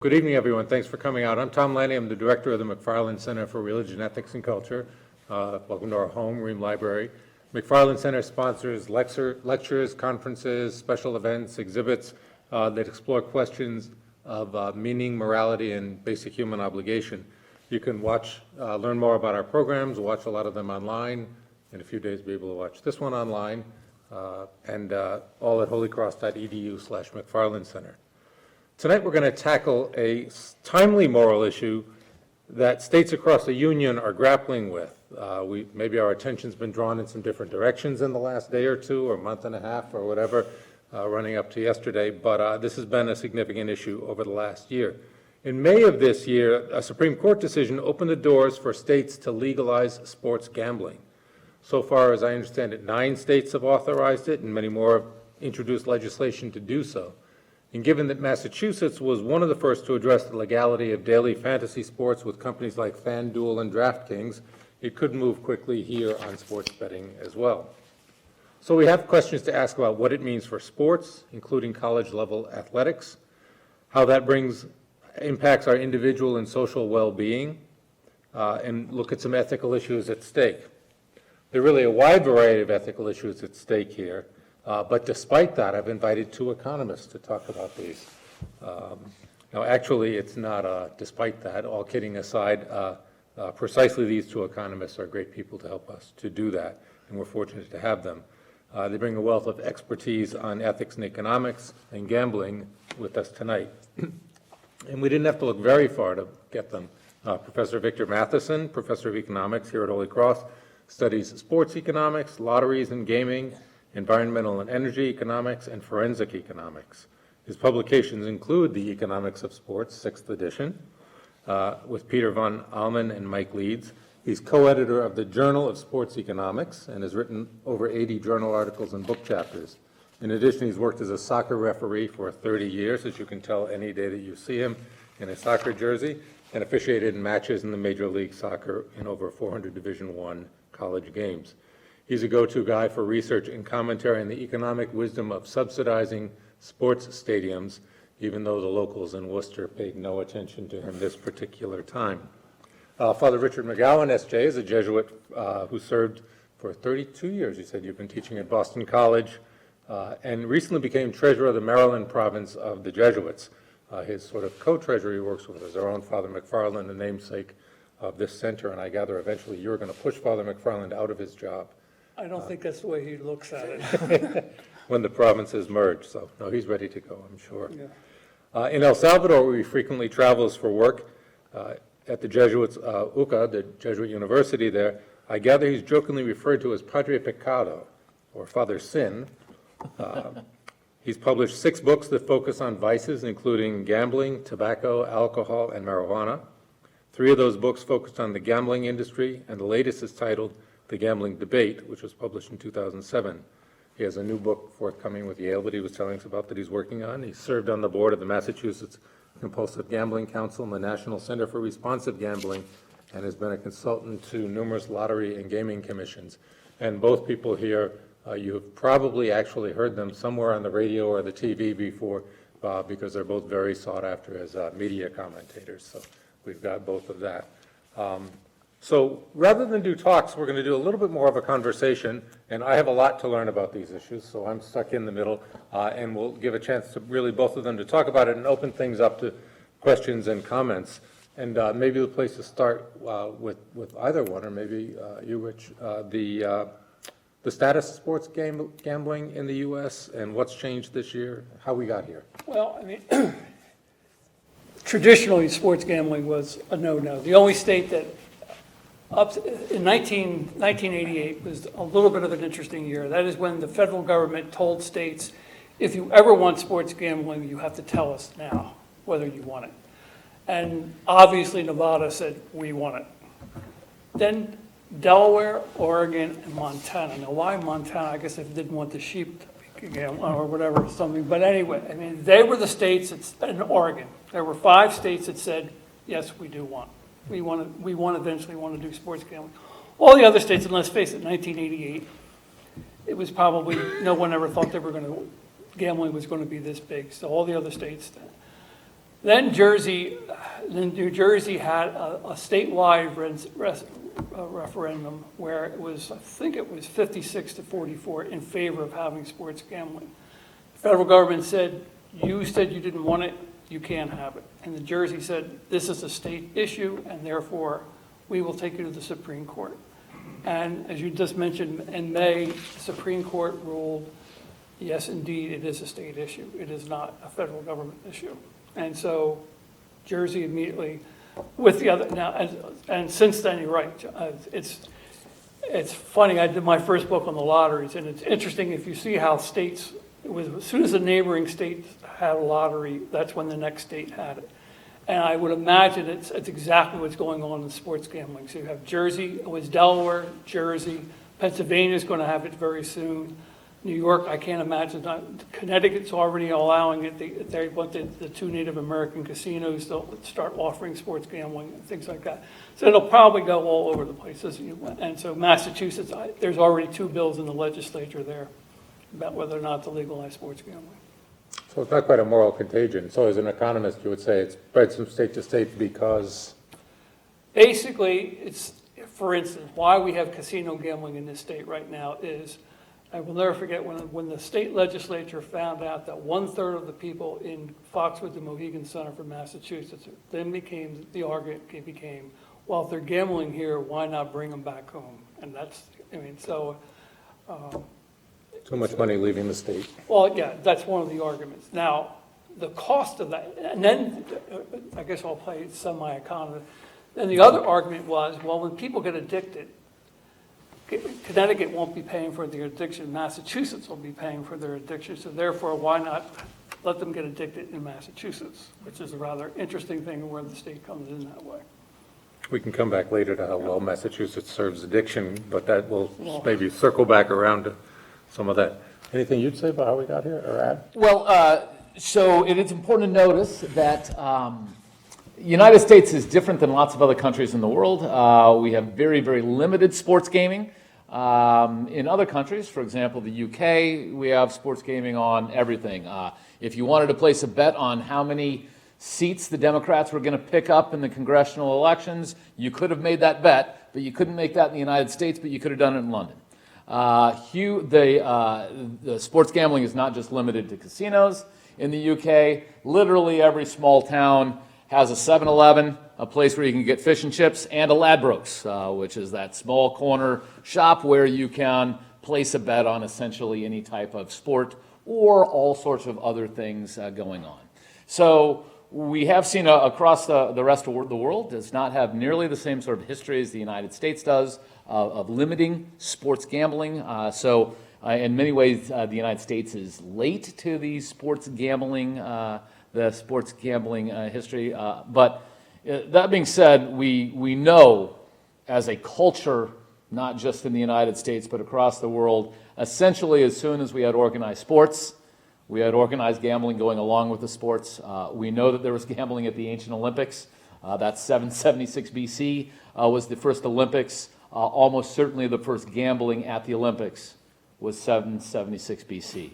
Good evening, everyone. Thanks for coming out. I'm Tom Lanny. I'm the director of the McFarland Center for Religion, Ethics, and Culture. Welcome to our home, Ream Library. McFarland Center sponsors lectures, conferences, special events, exhibits that explore questions of meaning, morality, and basic human obligation. You can learn more about our programs, watch a lot of them online. In a few days, be able to watch this one online, and all at holycross.edu/McFarland Center. Tonight we're going to tackle a timely moral issue that states across the Union are grappling with. Maybe our attention's been drawn in some different directions in the last day or two or month and a half or whatever, running up to yesterday, but this has been a significant issue over the last year. In May of this year, a Supreme Court decision opened the doors for states to legalize sports gambling. So far, as I understand it, 9 states have authorized it and many more have introduced legislation to do so. And given that Massachusetts was one of the first to address the legality of daily fantasy sports with companies like FanDuel and DraftKings, it could move quickly here on sports betting as well. So we have questions to ask about what it means for sports, including college-level athletics, how that impacts our individual and social well-being, and look at some ethical issues at stake. There are really a wide variety of ethical issues at stake here. But despite that, I've invited 2 economists to talk about these. Now, actually, it's not despite that. All kidding aside, precisely these 2 economists are great people to help us to do that, and we're fortunate to have them. They bring a wealth of expertise on ethics and economics and gambling with us tonight. And we didn't have to look very far to get them. Professor Victor Matheson, professor of economics here at Holy Cross, studies sports economics, lotteries and gaming, environmental and energy economics, and forensic economics. His publications include The Economics of Sports, 6th edition, with Peter von Allmen and Mike Leeds. He's co-editor of the Journal of Sports Economics and has written over 80 journal articles and book chapters. In addition, he's worked as a soccer referee for 30 years, as you can tell any day that you see him in a soccer jersey, and officiated in matches in the Major League Soccer in over 400 Division I college games. He's a go-to guy for research and commentary on the economic wisdom of subsidizing sports stadiums, even though the locals in Worcester paid no attention to him this particular time. Father Richard McGowan, S.J., is a Jesuit who served for 32 years. He said you've been teaching at Boston College, and recently became treasurer of the Maryland Province of the Jesuits. His sort of co-treasurer he works with is our own Father McFarland, the namesake of this center, and I gather eventually you're going to push Father McFarland out of his job. I don't think that's the way he looks at it. When the provinces merge, so no, he's ready to go, I'm sure. Yeah. In El Salvador, where he frequently travels for work, at the Jesuits, UCA, the Jesuit University there, I gather he's jokingly referred to as Padre Pecado, or Father Sin. He's published 6 books that focus on vices, including gambling, tobacco, alcohol, and marijuana. 3 of those books focused on the gambling industry, and the latest is titled The Gambling Debate, which was published in 2007. He has a new book forthcoming with Yale that he was telling us about that he's working on. He served on the board of the Massachusetts Compulsive Gambling Council and the National Center for Responsive Gambling, and has been a consultant to numerous lottery and gaming commissions. And both people here, you have probably actually heard them somewhere on the radio or the TV before, because they're both very sought after as media commentators. So we've got both of that. So rather than do talks, we're going to do a little bit more of a conversation, and I have a lot to learn about these issues, so I'm stuck in the middle, and we'll give a chance to really both of them to talk about it and open things up to questions and comments. And maybe the place to start with either one, or maybe you, Rich, the status of sports gambling in the U.S. and what's changed this year, how we got here. Well, I mean, traditionally, sports gambling was a no-no. The only state that in 1988 was a little bit of an interesting year. That is when the federal government told states, if you ever want sports gambling, you have to tell us now whether you want it. And obviously Nevada said, we want it. Then Delaware, Oregon, and Montana. Now why Montana? I guess they didn't want the sheep to gamble or whatever, something. But anyway, I mean, they were the states, in Oregon. There were 5 states that said, yes, we do want. We eventually want to do sports gambling. All the other states, and let's face it, 1988, it was probably, no one ever thought gambling was going to be this big. So all the other states Then New Jersey had a statewide referendum where it was, I think it was 56-44 in favor of having sports gambling. The federal government said you didn't want it, you can't have it. And New Jersey said, this is a state issue, and therefore, we will take you to the Supreme Court. And as you just mentioned, in May, the Supreme Court ruled, yes, indeed, it is a state issue. It is not a federal government issue. And so Jersey immediately, with the other, now, and since then, you're right, it's funny, I did my first book on the lotteries, and it's interesting if you see how states, it was as soon as the neighboring state had a lottery, that's when the next state had it. And I would imagine it's exactly what's going on in sports gambling. So you have Jersey, it was Delaware, Jersey, Pennsylvania's going to have it very soon. New York, I can't imagine. Connecticut's already allowing it. They want the two Native American casinos to start offering sports gambling and things like that. So it'll probably go all over the place. And so Massachusetts, there's already 2 bills in the legislature there about whether or not to legalize sports gambling. So it's not quite a moral contagion. So as an economist, you would say it's spread from state to state because? Basically, it's, for instance, why we have casino gambling in this state right now is, I will never forget when the state legislature found out that 1/3 of the people in Foxwood, the Mohegan Center for Massachusetts, then the argument became, well, if they're gambling here, why not bring them back home? And that's, I mean, so. Too much money leaving the state. Well, yeah, that's one of the arguments. Now, the cost of that, and then I guess I'll play semi-economist. And the other argument was, well, when people get addicted, Connecticut won't be paying for their addiction. Massachusetts will be paying for their addiction. So therefore, why not let them get addicted in Massachusetts, which is a rather interesting thing where the state comes in that way. We can come back later to how well Massachusetts serves addiction, but that will maybe circle back around to some of that. Anything you'd say about how we got here, or add? Well, so it is important to notice that the United States is different than lots of other countries in the world. We have very, very limited sports gaming. In other countries, for example, the UK, we have sports gaming on everything. If you wanted to place a bet on how many seats the Democrats were going to pick up in the congressional elections, you could have made that bet, but you couldn't make that in the United States, but you could have done it in London. The sports gambling is not just limited to casinos. In the UK, literally every small town has a 7-Eleven, a place where you can get fish and chips, and a Ladbrokes, which is that small corner shop where you can place a bet on essentially any type of sport or all sorts of other things going on. So we have seen across the rest of the world does not have nearly the same sort of history as the United States does of limiting sports gambling. In many ways, the United States is late to the sports gambling history. But that being said, we know as a culture, not just in the United States, but across the world, essentially as soon as we had organized sports, we had organized gambling going along with the sports. We know that there was gambling at the ancient Olympics. That's 776 BC was the first Olympics. Almost certainly the first gambling at the Olympics was 776 BC.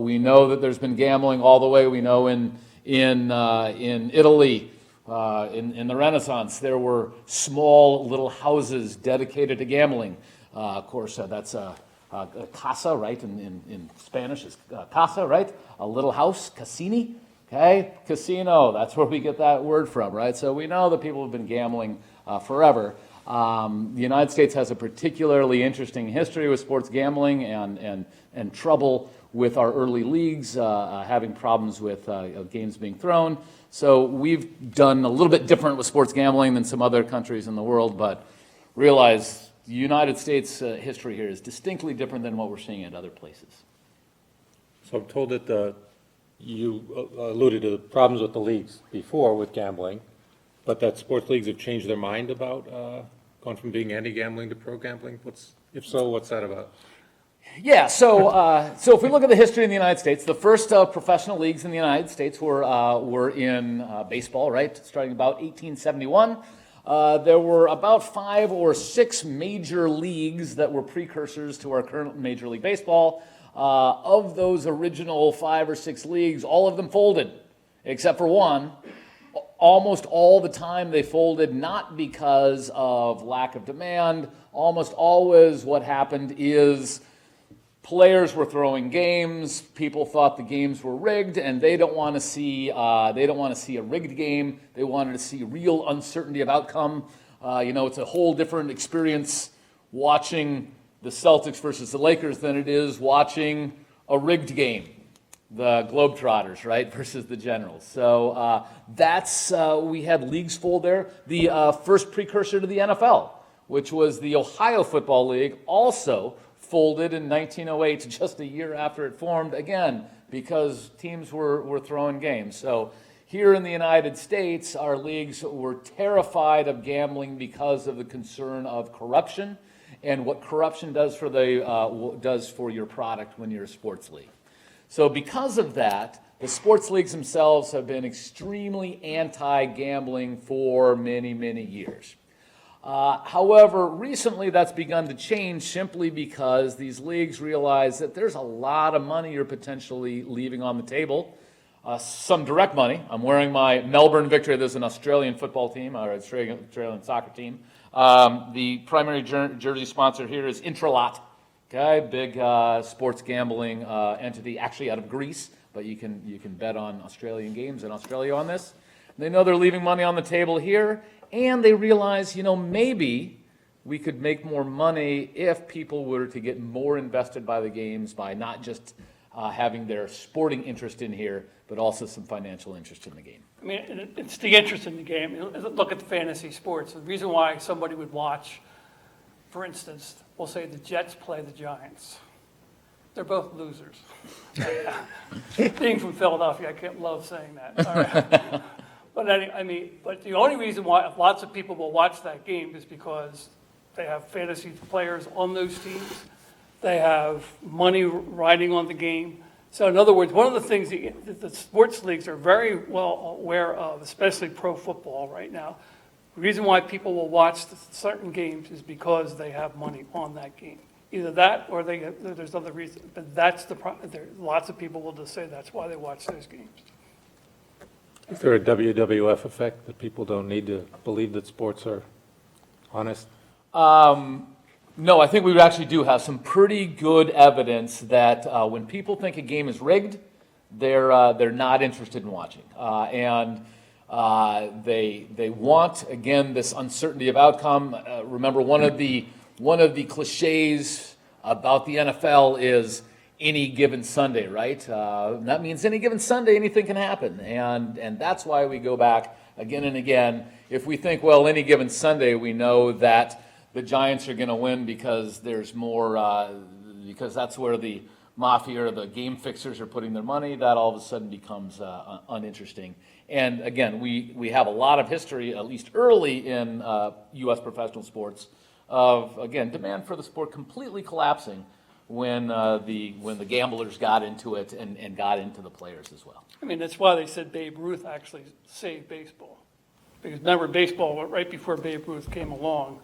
We know that there's been gambling all the way. We know in Italy, in the Renaissance, there were small little houses dedicated to gambling. Of course, that's casa, right? In Spanish is casa, right? A little house, casini, okay? Casino, that's where we get that word from, right? So we know that people have been gambling forever. The United States has a particularly interesting history with sports gambling and trouble with our early leagues, having problems with games being thrown. So we've done a little bit different with sports gambling than some other countries in the world, but realize the United States history here is distinctly different than what we're seeing at other places. So I'm told that you alluded to the problems with the leagues before with gambling, but that sports leagues have changed their mind about going from being anti-gambling to pro-gambling. If so, what's that about? Yeah, so if we look at the history in the United States, the first professional leagues in the United States were in baseball, right? Starting about 1871. There were about 5 or 6 major leagues that were precursors to our current Major League Baseball. Of those original 5 or 6 leagues, all of them folded, except for one. Almost all the time they folded, not because of lack of demand. Almost always what happened is players were throwing games. People thought the games were rigged, and they don't want to see a rigged game. They wanted to see real uncertainty of outcome. It's a whole different experience watching the Celtics versus the Lakers than it is watching a rigged game, the Globetrotters, right, versus the Generals. So we had leagues fold there. The first precursor to the NFL, which was the Ohio Football League, also folded in 1908, just a year after it formed, again, because teams were throwing games. So here in the United States, our leagues were terrified of gambling because of the concern of corruption and what corruption does for your product when you're a sports league. So because of that, the sports leagues themselves have been extremely anti-gambling for many, many years. However, recently that's begun to change simply because these leagues realize that there's a lot of money you're potentially leaving on the table. Some direct money. I'm wearing my Melbourne Victory. There's an Australian football team, or Australian soccer team. The primary jersey sponsor here is Intralot. Okay, big sports gambling entity, actually out of Greece, but you can bet on Australian games in Australia on this. They know they're leaving money on the table here, and they realize, maybe we could make more money if people were to get more invested by the games by not just having their sporting interest in here, but also some financial interest in the game. I mean, it's the interest in the game. Look at the fantasy sports. The reason why somebody would watch, for instance, we'll say the Jets play the Giants. They're both losers. Being from Philadelphia, I can't love saying that. All right. But the only reason why lots of people will watch that game is because they have fantasy players on those teams. They have money riding on the game. So in other words, one of the things that the sports leagues are very well aware of, especially pro football right now, the reason why people will watch certain games is because they have money on that game. Either that or there's other reasons. But that's lots of people will just say that's why they watch those games. Is there a WWF effect that people don't need to believe that sports are honest? No, I think we actually do have some pretty good evidence that when people think a game is rigged, they're not interested in watching, and they want, again, this uncertainty of outcome. Remember, one of the cliches about the NFL is any given Sunday, right? That means any given Sunday, anything can happen, and that's why we go back again and again. If we think, well, any given Sunday, we know that the Giants are going to win because there's more, because that's where the mafia or the game fixers are putting their money, that all of a sudden becomes uninteresting. And again, we have a lot of history, at least early in U.S. professional sports, of, again, demand for the sport completely collapsing when the gamblers got into it and got into the players as well. I mean, that's why they said Babe Ruth actually saved baseball. Because remember, baseball, right before Babe Ruth came along,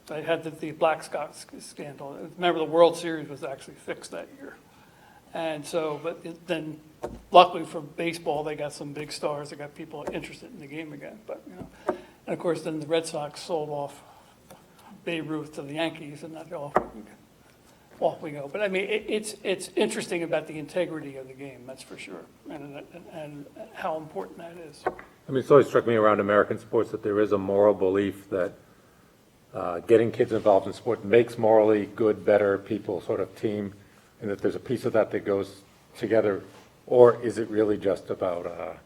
they had the Black Scott scandal. Remember, the World Series was actually fixed that year. And so, then luckily for baseball, they got some big stars. They got people interested in the game again. But, and of course, then the Red Sox sold off Babe Ruth to the Yankees, and that off we go. But I mean, it's interesting about the integrity of the game, that's for sure, and how important that is. I mean, it's always struck me around American sports that there is a moral belief that getting kids involved in sport makes morally good, better people sort of team, and that there's a piece of that that goes together, or is it really just about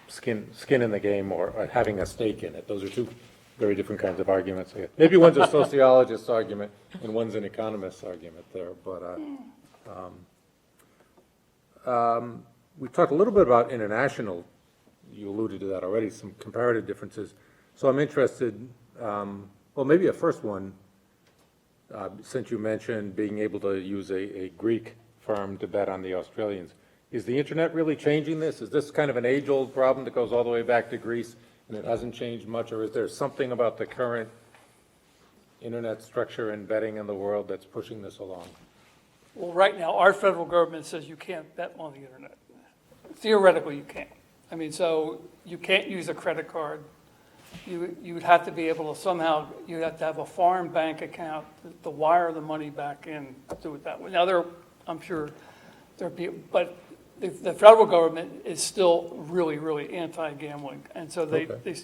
skin in the game or having a stake in it? Those are two very different kinds of arguments. Maybe one's a sociologist's argument and one's an economist's argument there, but we talked a little bit about international, you alluded to that already, some comparative differences. So I'm interested, well, maybe a first one, since you mentioned being able to use a Greek firm to bet on the Australians. Is the internet really changing this? Is this kind of an age-old problem that goes all the way back to Greece and it hasn't changed much, or is there something about the current internet structure and betting in the world that's pushing this along? Well, right now, our federal government says you can't bet on the internet. theoretically you can't. I mean, so you can't use a credit card. You would have to be able to somehow, you'd have to have a foreign bank account to wire the money back in, do it that way. Now, I'm sure there'd be, but the federal government is still really, really anti-gambling. And so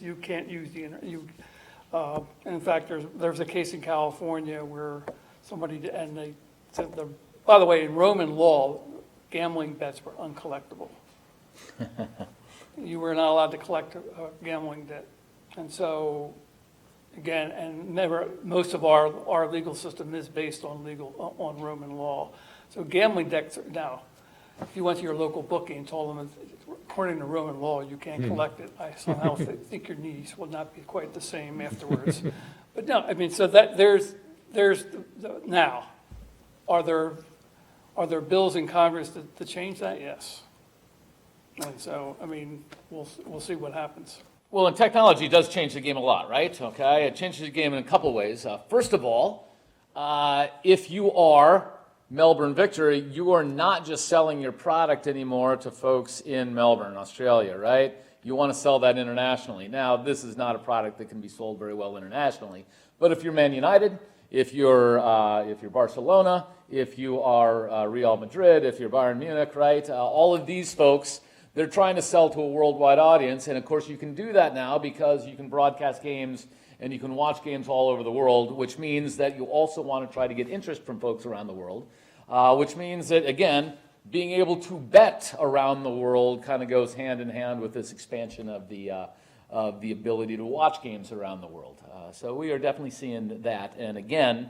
you can't use in fact, there's a case in California where somebody, and they said, by the way, in Roman law, gambling bets were uncollectible. You were not allowed to collect a gambling debt. And so, again, most of our legal system is based on Roman law. So gambling debts, now, if you went to your local bookie and told them, according to Roman law, you can't collect it, I somehow think your knees will not be quite the same afterwards. But no, I mean, so that now, are there bills in Congress to change that? Yes. And so, I mean, we'll see what happens. Well, and technology does change the game a lot, right? Okay, it changes the game in a couple ways. First of all, if you are Melbourne Victor, you are not just selling your product anymore to folks in Melbourne, Australia, right? You want to sell that internationally. Now, this is not a product that can be sold very well internationally, but if you're Man United, if you're Barcelona, if you are Real Madrid, if you're Bayern Munich, right? All of these folks, they're trying to sell to a worldwide audience, and of course you can do that now because you can broadcast games and you can watch games all over the world, which means that you also want to try to get interest from folks around the world, which means that, again, being able to bet around the world kind of goes hand in hand with this expansion of the ability to watch games around the world. So we are definitely seeing that, and again,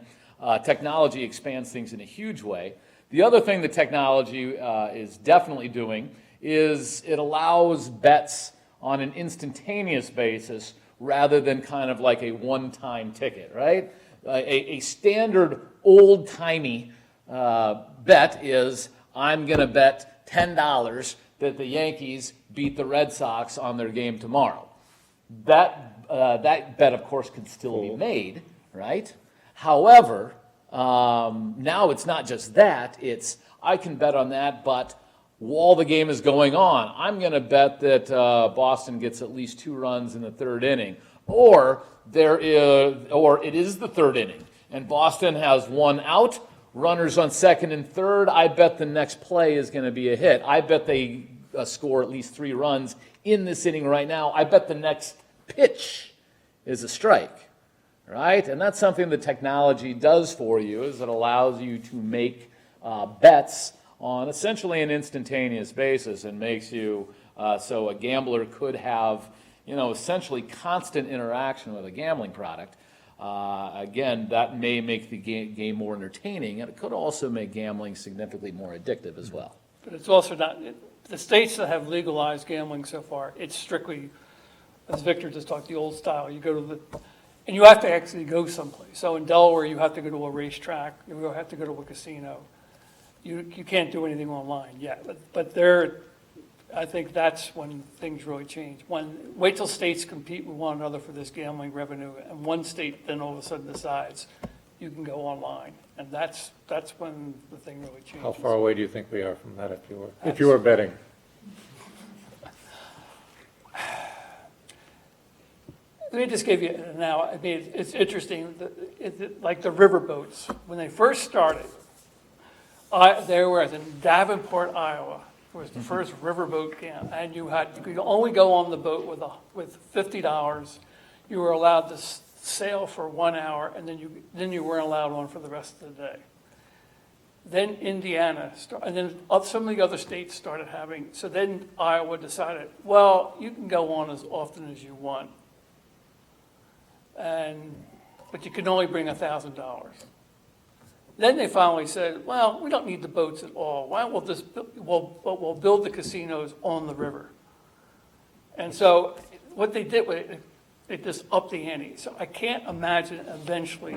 technology expands things in a huge way. The other thing that technology is definitely doing is it allows bets on an instantaneous basis rather than kind of like a one-time ticket, right? A standard old-timey bet is, I'm going to bet $10 that the Yankees beat the Red Sox on their game tomorrow. That bet, of course, can still be made, right? However, now it's not just that. It's, I can bet on that, but while the game is going on, I'm going to bet that Boston gets at least 2 runs in the 3rd inning, or it is the 3rd inning, and Boston has 1 out, runners on 2nd and 3rd. I bet the next play is going to be a hit. I bet they score at least 3 runs in this inning right now. I bet the next pitch is a strike, right? And that's something that technology does for you, is it allows you to make bets on essentially an instantaneous basis, and makes you so a gambler could have, essentially constant interaction with a gambling product. Again, that may make the game more entertaining, and it could also make gambling significantly more addictive as well. But it's also not, the states that have legalized gambling so far, it's strictly, as Victor just talked, the old style. You go to and you have to actually go someplace. So in Delaware, you have to go to a racetrack, you have to go to a casino. You can't do anything online yet, but I think that's when things really change. Wait till states compete with one another for this gambling revenue, and one state then all of a sudden decides you can go online, and that's when the thing really changes. How far away do you think we are from that if you were betting? Let me just give you now. I mean, it's interesting. Like the riverboats, when they first started. There was in Davenport, Iowa, was the first riverboat camp, and you could only go on the boat with $50. You were allowed to sail for 1 hour, and then you weren't allowed on for the rest of the day. Then Indiana, and then some of the other states started having. So then Iowa decided, well, you can go on as often as you want, but you can only bring $1,000. Then they finally said, well, we don't need the boats at all. Why don't we'll build the casinos on the river? And so what they did was they just upped the ante. So I can't imagine eventually,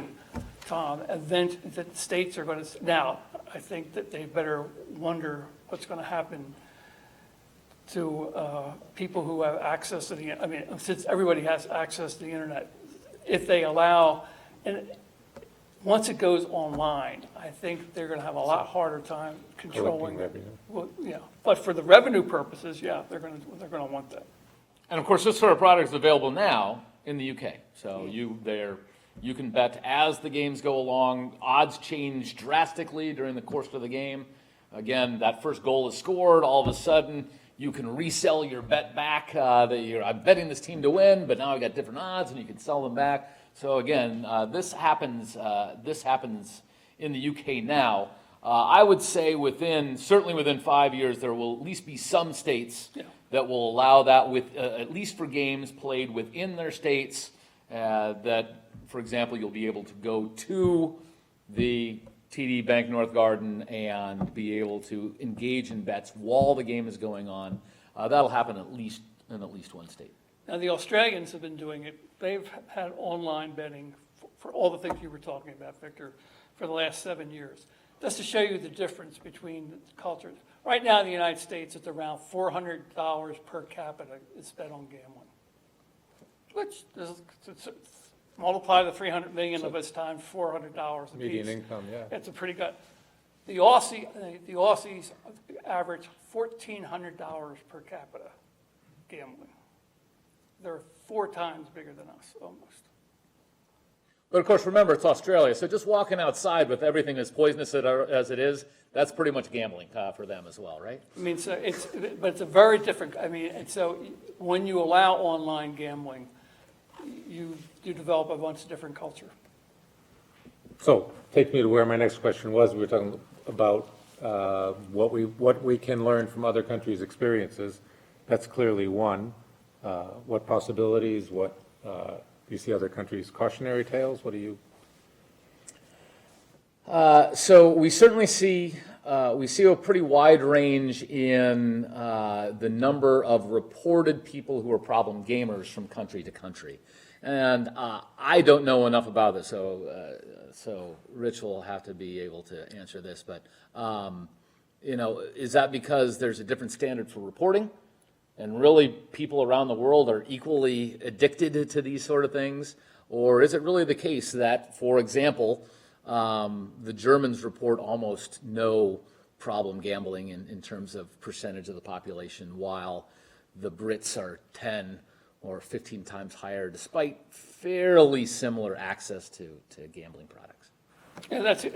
Tom, that states are going to, now, I think that they better wonder what's going to happen to people who have access to the, I mean, since everybody has access to the internet, if they allow, and once it goes online, I think they're going to have a lot harder time controlling it. revenue. Well, yeah, but for the revenue purposes, yeah, they're going to want that. And of course, this sort of product is available now in the UK. So you can bet as the games go along. Odds change drastically during the course of the game. Again, that first goal is scored. All of a sudden, you can resell your bet back. I'm betting this team to win, but now I got different odds, and you can sell them back. So again, this happens in the UK now. I would say certainly within 5 years, there will at least be some states that will allow that, with at least for games played within their states. That, for example, you'll be able to go to the TD Bank North Garden and be able to engage in bets while the game is going on. That'll happen in at least one state. Now, the Australians have been doing it. They've had online betting for all the things you were talking about, Victor, for the last 7 years. Just to show you the difference between the cultures. Right now in the United States, it's around $400 per capita is spent on gambling. Which is, multiply the 300 million of us times $400 a piece. Median income, yeah. It's a pretty good. The Aussies average $1,400 per capita gambling. They're 4 times bigger than us, almost. But of course, remember, it's Australia, so just walking outside with everything as poisonous as it is, that's pretty much gambling for them as well, right? I mean, so but it's a very different, and so when you allow online gambling, you develop a bunch of different culture. So, take me to where my next question was. We were talking about what we can learn from other countries' experiences. That's clearly one. What possibilities, do you see other countries' cautionary tales? What do you? So we certainly see a pretty wide range in the number of reported people who are problem gamers from country to country, and I don't know enough about this, so Rich will have to be able to answer this. But is that because there's a different standard for reporting? And really, people around the world are equally addicted to these sort of things? Or is it really the case that, for example, the Germans report almost no problem gambling in terms of percentage of the population, while the Brits are 10 or 15 times higher, despite fairly similar access to gambling products? And that's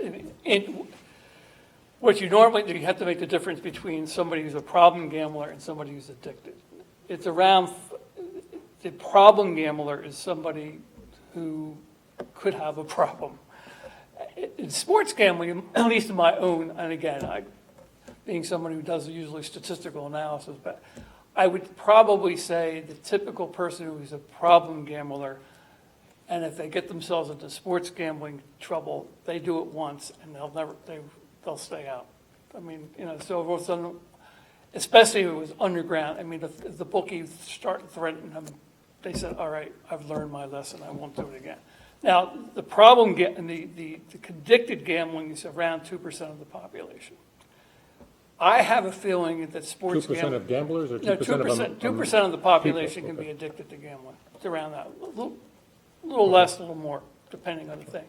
what you normally do. You have to make the difference between somebody who's a problem gambler and somebody who's addicted. It's around, the problem gambler is somebody who could have a problem. In sports gambling, at least in my own, and again, being somebody who does usually statistical analysis, but I would probably say the typical person who is a problem gambler, and if they get themselves into sports gambling trouble, they do it once and they'll stay out. I mean, so all of a sudden, especially if it was underground, I mean, if the bookie started threatening them, they said, all right, I've learned my lesson, I won't do it again. Now, the problem, the addicted gambling is around 2% of the population. I have a feeling that sports 2% of gamblers or 2% no, of 2% of the population people, can be addicted to gambling. It's around that, a little less, a little more, depending on the thing.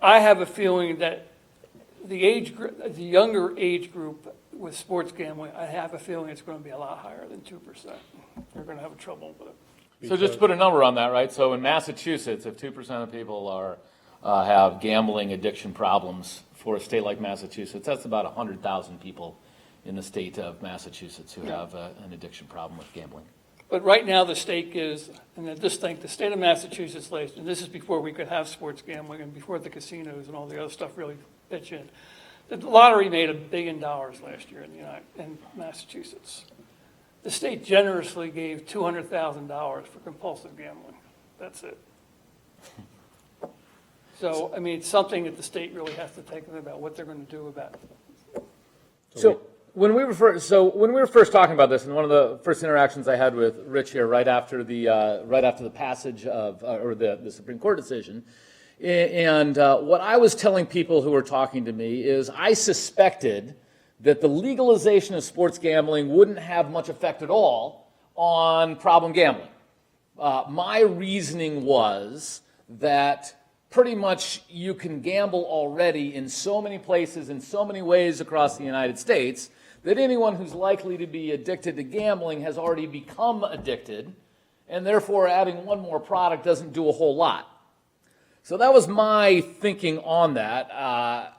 I have a feeling that the younger age group with sports gambling, I have a feeling it's going to be a lot higher than 2%. They're going to have trouble with it. So just to put a number on that, right? So in Massachusetts, if 2% of people have gambling addiction problems for a state like Massachusetts, that's about 100,000 people in the state of Massachusetts who have an addiction problem with gambling. But right now, the stake is, and I just think the state of Massachusetts, and this is before we could have sports gambling and before the casinos and all the other stuff really pitch in. The lottery made $1 billion last year in Massachusetts. The state generously gave $200,000 for compulsive gambling. That's it. So, I mean, it's something that the state really has to take about what they're going to do about it. So when we were first talking about this, and one of the first interactions I had with Rich here right after the passage of the Supreme Court decision, and what I was telling people who were talking to me is I suspected that the legalization of sports gambling wouldn't have much effect at all on problem gambling. My reasoning was that pretty much you can gamble already in so many places, in so many ways across the United States, that anyone who's likely to be addicted to gambling has already become addicted, and therefore adding one more product doesn't do a whole lot. So that was my thinking on that.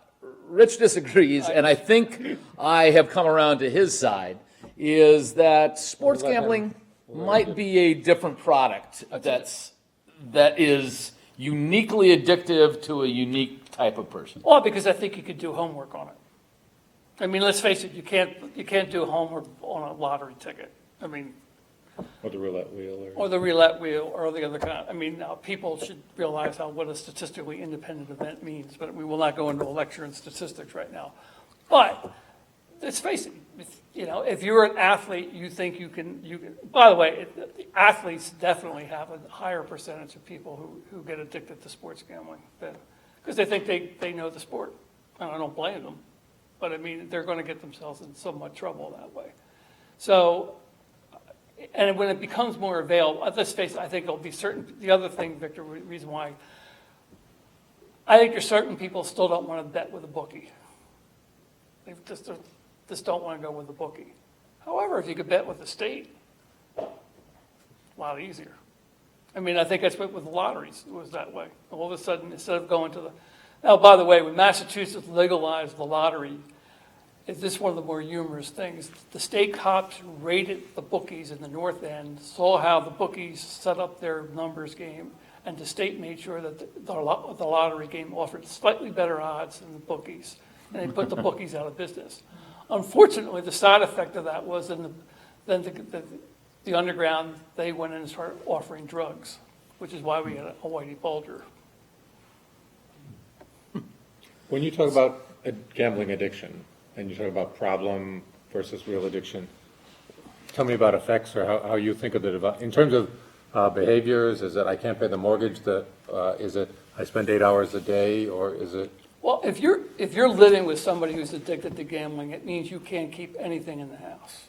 Rich disagrees, and I think I have come around to his side, is that sports gambling might be a different product that is uniquely addictive to a unique type of person. Well, because I think you could do homework on it. I mean, let's face it, you can't do homework on a lottery ticket. I mean, Or the roulette wheel, or the roulette wheel, or the other kind. I mean, now, people should realize what a statistically independent event means, but we will not go into a lecture in statistics right now. But let's face it, if you're an athlete, you think you can. By the way, the athletes definitely have a higher percentage of people who get addicted to sports gambling because they think they know the sport, and I don't blame them. But I mean, they're going to get themselves in so much trouble that way. So. And when it becomes more available, let's face it, I think it'll be certain. The other thing, Victor, reason why I think there's certain people still don't want to bet with a bookie. They just don't want to go with a bookie. However, if you could bet with the state, a lot easier. I mean, I think that's what with the lotteries, it was that way. All of a sudden, instead of going to the. Now, by the way, when Massachusetts legalized the lottery, is this one of the more humorous things? The state cops raided the bookies in the North End, saw how the bookies set up their numbers game, and the state made sure that the lottery game offered slightly better odds than the bookies, and they put the bookies out of business. Unfortunately, the side effect of that was then the underground, they went in and started offering drugs, which is why we had a Whitey Bulger. When you talk about gambling addiction, and you talk about problem versus real addiction, tell me about effects or how you think of the in terms of behaviors. Is it I can't pay the mortgage? Is it I spend 8 hours a day, or is it? Well, if you're living with somebody who's addicted to gambling, it means you can't keep anything in the house.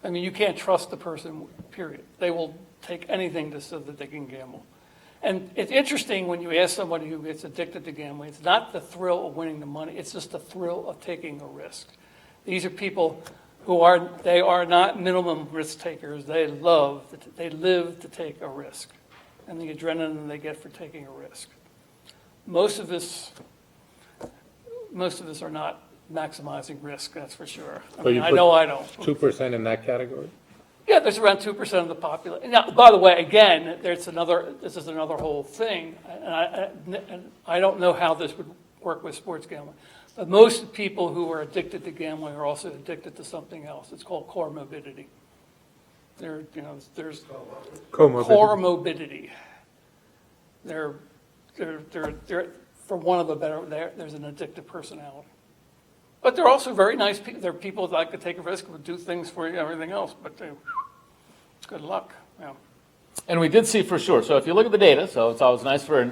I mean, you can't trust the person, period. They will take anything so that they can gamble. And it's interesting when you ask somebody who gets addicted to gambling, it's not the thrill of winning the money, it's just the thrill of taking a risk. These are people who are not minimum risk takers. They live to take a risk, and the adrenaline they get for taking a risk. Most of us are not maximizing risk, that's for sure. I know I don't. 2% in that category? Yeah, there's around 2% of the population. Now, by the way, again, this is another whole thing, and I don't know how this would work with sports gambling. But most people who are addicted to gambling are also addicted to something else. It's called comorbidity. There's comorbidity. They're for want of a better, there's an addictive personality. But they're also very nice people. They're people that like to take a risk, would do things for you, everything else. But good luck. Yeah. And we did see for sure. So if you look at the data, so it's always nice for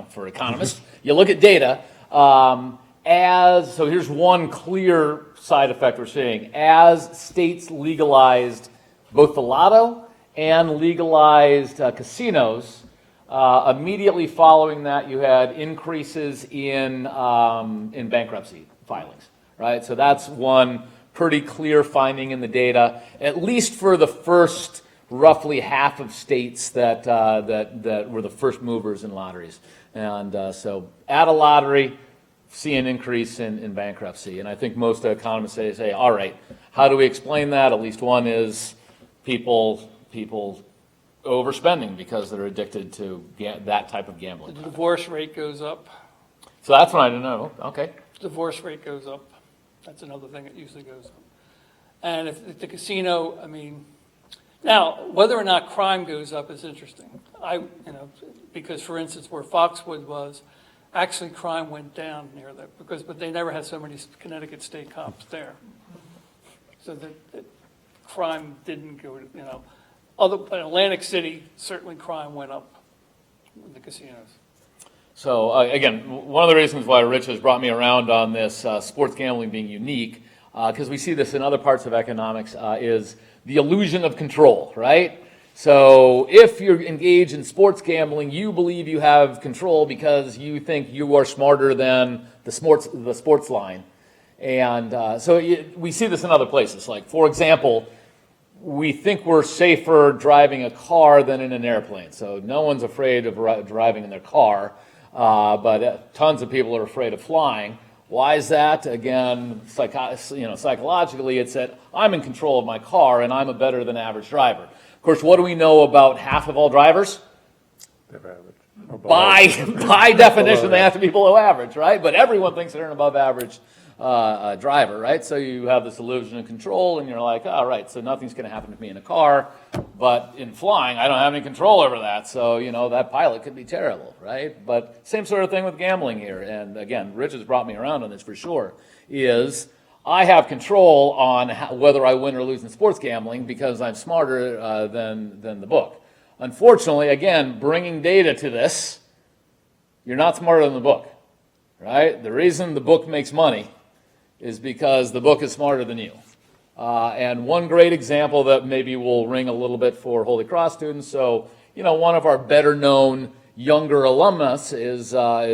for economists. You look at data. So here's one clear side effect we're seeing. As states legalized both the lotto and legalized casinos, immediately following that, you had increases in bankruptcy filings. Right, so that's one pretty clear finding in the data, at least for the first roughly half of states that were the first movers in lotteries. And so at a lottery, see an increase in bankruptcy. And I think most economists say, all right, how do we explain that? At least one is people overspending because they're addicted to that type of gambling. The divorce rate goes up. So that's what I didn't know. Okay. Divorce rate goes up. That's another thing that usually goes up. And if the casino, now whether or not crime goes up is interesting. Because for instance, where Foxwood was, actually crime went down near that but they never had so many Connecticut state cops there. So that crime didn't go. But Atlantic City, certainly crime went up with the casinos. So again, one of the reasons why Rich has brought me around on this sports gambling being unique, because we see this in other parts of economics, is the illusion of control, right? So if you're engaged in sports gambling, you believe you have control because you think you are smarter than the sports line. And we see this in other places. Like, for example, we think we're safer driving a car than in an airplane. So no one's afraid of driving in their car, but tons of people are afraid of flying. Why is that? Again, psychologically, it's that I'm in control of my car and I'm a better than average driver. Of course, what do we know about half of all drivers? They're average. Or below. By definition, Below, they yeah. have to be below average, right? But everyone thinks they're an above average driver, right? So you have this illusion of control, and you're like, all right, so nothing's going to happen to me in a car, but in flying, I don't have any control over that. So, that pilot could be terrible, right? But same sort of thing with gambling here. And again, Rich has brought me around on this for sure, is I have control on whether I win or lose in sports gambling because I'm smarter than the book. Unfortunately, again, bringing data to this, you're not smarter than the book, right? The reason the book makes money is because the book is smarter than you. And one great example that maybe will ring a little bit for Holy Cross students, so, one of our better known younger alumnus is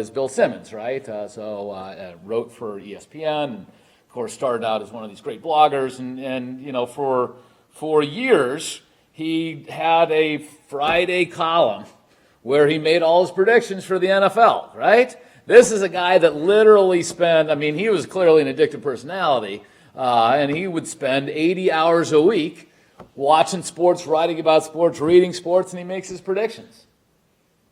Bill Simmons, right? Wrote for ESPN, and of course started out as one of these great bloggers, and for years he had a Friday column where he made all his predictions for the NFL, right? This is a guy that literally he was clearly an addictive personality, and he would spend 80 hours a week watching sports, writing about sports, reading sports, and he makes his predictions.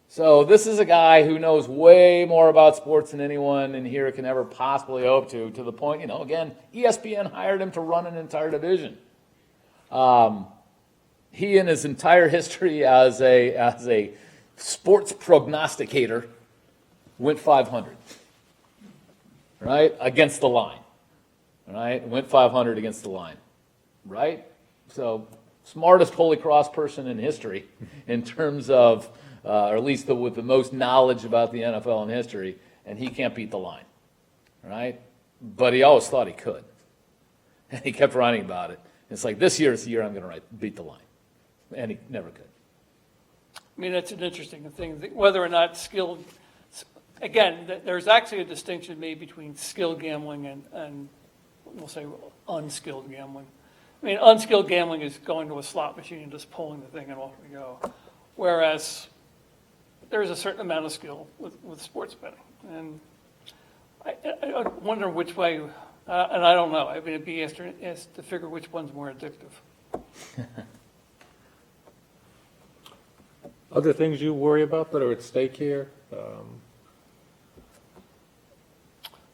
So this is a guy who knows way more about sports than anyone in here can ever possibly hope to the point, again, ESPN hired him to run an entire division. He in his entire history as a sports prognosticator went 500, right, against the line, right? Went 500 against the line, right? So smartest Holy Cross person in history in terms of, or at least with the most knowledge about the NFL in history, and he can't beat the line, right? But he always thought he could, and he kept writing about it. It's like, this year is the year I'm going to beat the line, and he never could. I mean, that's an interesting thing, whether or not skilled, again, there's actually a distinction made between skilled gambling and we'll say unskilled gambling. I mean, unskilled gambling is going to a slot machine and just pulling the thing and off we go. Whereas there's a certain amount of skill with sports betting. And I wonder which way, and I don't know. I mean, it'd be asked to figure which one's more addictive. Other things you worry about that are at stake here?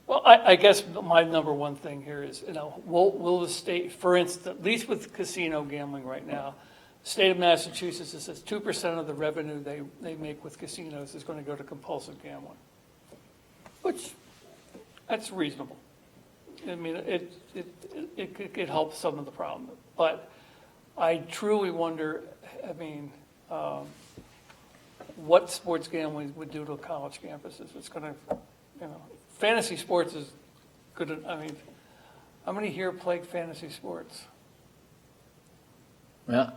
Well, I guess my number one thing here is, will the state, for instance, at least with casino gambling right now, the state of Massachusetts says 2% of the revenue they make with casinos is going to go to compulsive gambling, which that's reasonable. I mean, it could help some of the problem, but I truly wonder, what sports gambling would do to college campuses. It's going to, fantasy sports is good. How many here play fantasy sports? Yeah.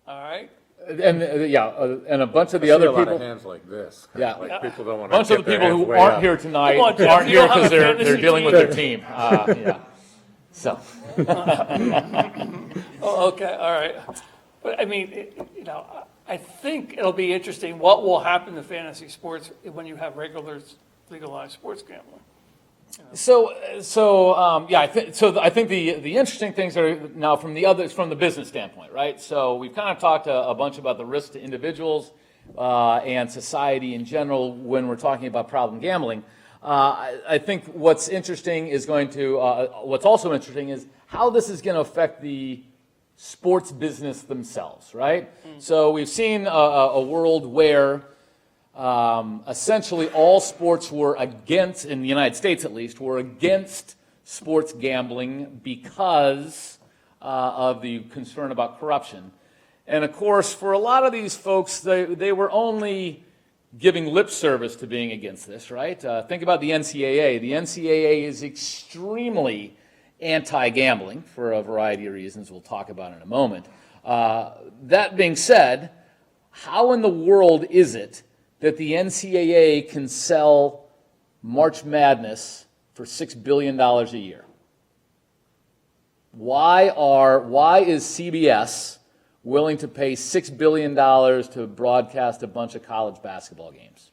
All right. And and a bunch of the I see other a lot people. of hands like this. Yeah. Like people don't want A bunch to of the people who aren't here tonight Come on, Jeff, aren't you here don't have because a they're fantasy dealing with team. their team. Yeah. So. Oh, okay. All right. But I think it'll be interesting what will happen to fantasy sports when you have legalized sports gambling. I think the interesting things are now from the business standpoint, right? So we've kind of talked a bunch about the risk to individuals and society in general when we're talking about problem gambling. I think what's also interesting is how this is going to affect the sports business themselves, right? So we've seen a world where essentially all sports were against, in the United States at least, were against sports gambling because of the concern about corruption. And of course, for a lot of these folks, they were only giving lip service to being against this, right? Think about the NCAA. The NCAA is extremely anti-gambling for a variety of reasons we'll talk about in a moment. That being said, how in the world is it that the NCAA can sell March Madness for $6 billion a year? Why is CBS willing to pay $6 billion to broadcast a bunch of college basketball games?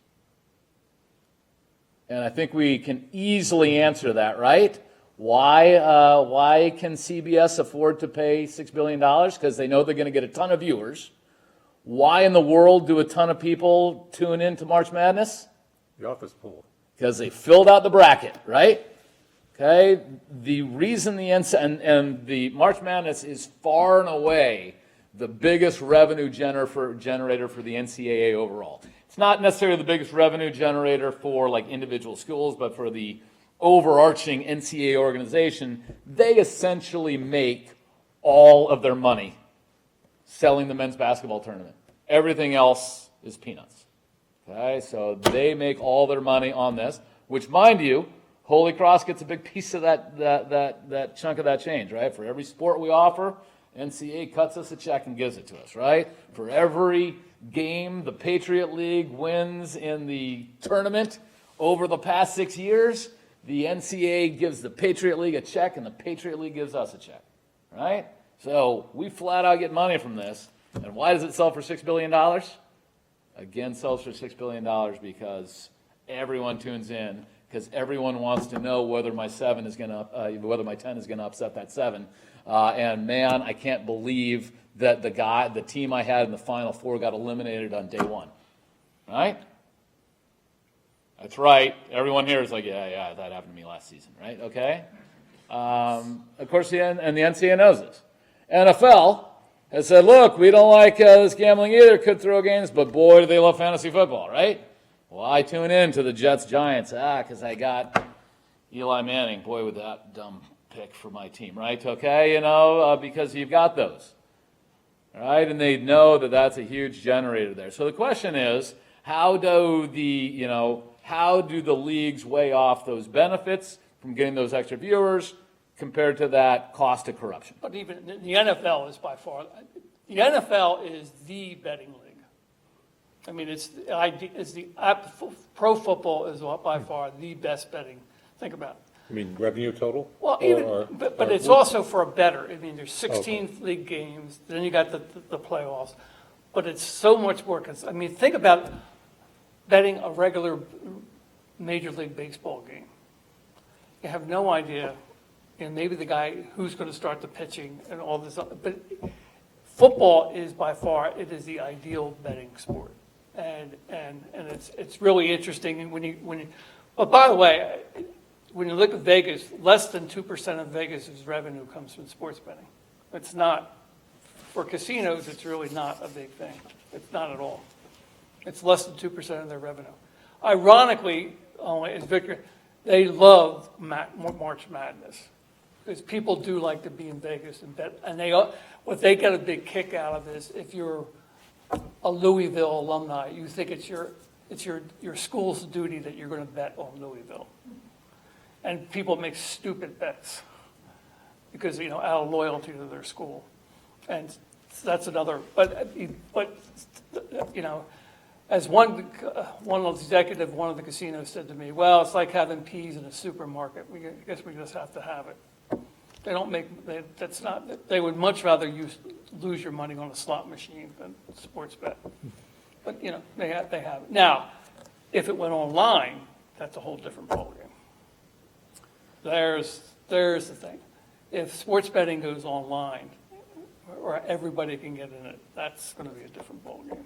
And I think we can easily answer that, right? Why can CBS afford to pay $6 billion? Because they know they're going to get a ton of viewers. Why in the world do a ton of people tune in to March Madness? The office pool. Because they filled out the bracket, right? Okay, the reason and the March Madness is far and away the biggest revenue generator for the NCAA overall. It's not necessarily the biggest revenue generator for like individual schools, but for the overarching NCAA organization, they essentially make all of their money selling the men's basketball tournament. Everything else is peanuts. Okay, so they make all their money on this, which, mind you, Holy Cross gets a big piece of that chunk of that change, right? For every sport we offer, NCAA cuts us a check and gives it to us, right? For every game the Patriot League wins in the tournament over the past 6 years, the NCAA gives the Patriot League a check and the Patriot League gives us a check, right? So we flat out get money from this. And why does it sell for $6 billion? Again, sells for $6 billion because everyone tunes in, because everyone wants to know whether my 10 is going to upset that 7. And man, I can't believe that the team I had in the Final Four got eliminated on day 1. Right? That's right. Everyone here is like, yeah, that happened to me last season, right? Okay. Of course, the NCAA knows this. NFL has said, look, we don't like this gambling either. Could throw games, but boy, do they love fantasy football, right? Well, I tune in to the Jets-Giants, because I got Eli Manning. Boy, with that dumb pick for my team, right? Okay, because you've got those, right? And they know that that's a huge generator there. So the question is, how do the leagues weigh off those benefits from getting those extra viewers compared to that cost of corruption? But even the NFL is by far, the NFL is the betting league. I mean, pro football is by far the best betting. Think about it. I mean, revenue total? Well, but it's also for a bettor. I mean, there's 16 league games, then you got the playoffs, but it's so much more. I mean, think about betting a regular Major League Baseball game. You have no idea, maybe the guy who's going to start the pitching and all this, but football is by far, it is the ideal betting sport. And it's really interesting but by the way, when you look at Vegas, less than 2% of Vegas's revenue comes from sports betting. It's not, for casinos, it's really not a big thing. It's not at all. It's less than 2% of their revenue. Ironically, as Victor, they love March Madness because people do like to be in Vegas and bet. And what they get a big kick out of is if you're a Louisville alumni, you think it's your school's duty that you're going to bet on Louisville. And people make stupid bets because, out of loyalty to their school. And that's another, but as one executive, one of the casinos said to me, well, it's like having peas in a supermarket. I guess we just have to have it. They don't they would much rather lose your money on a slot machine than sports bet. But, they have it. Now, if it went online, that's a whole different ballgame. There's the thing. If sports betting goes online, or everybody can get in it, that's going to be a different ballgame.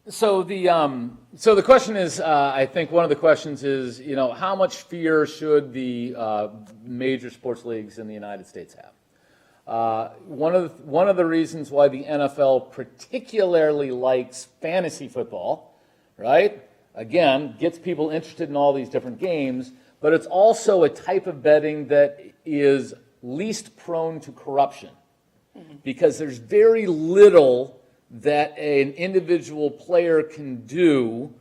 So the question is, I think one of the questions is, how much fear should the major sports leagues in the United States have? One of the reasons why the NFL particularly likes fantasy football, right? Again, gets people interested in all these different games, but it's also a type of betting that is least prone to corruption because there's very little that an individual player can do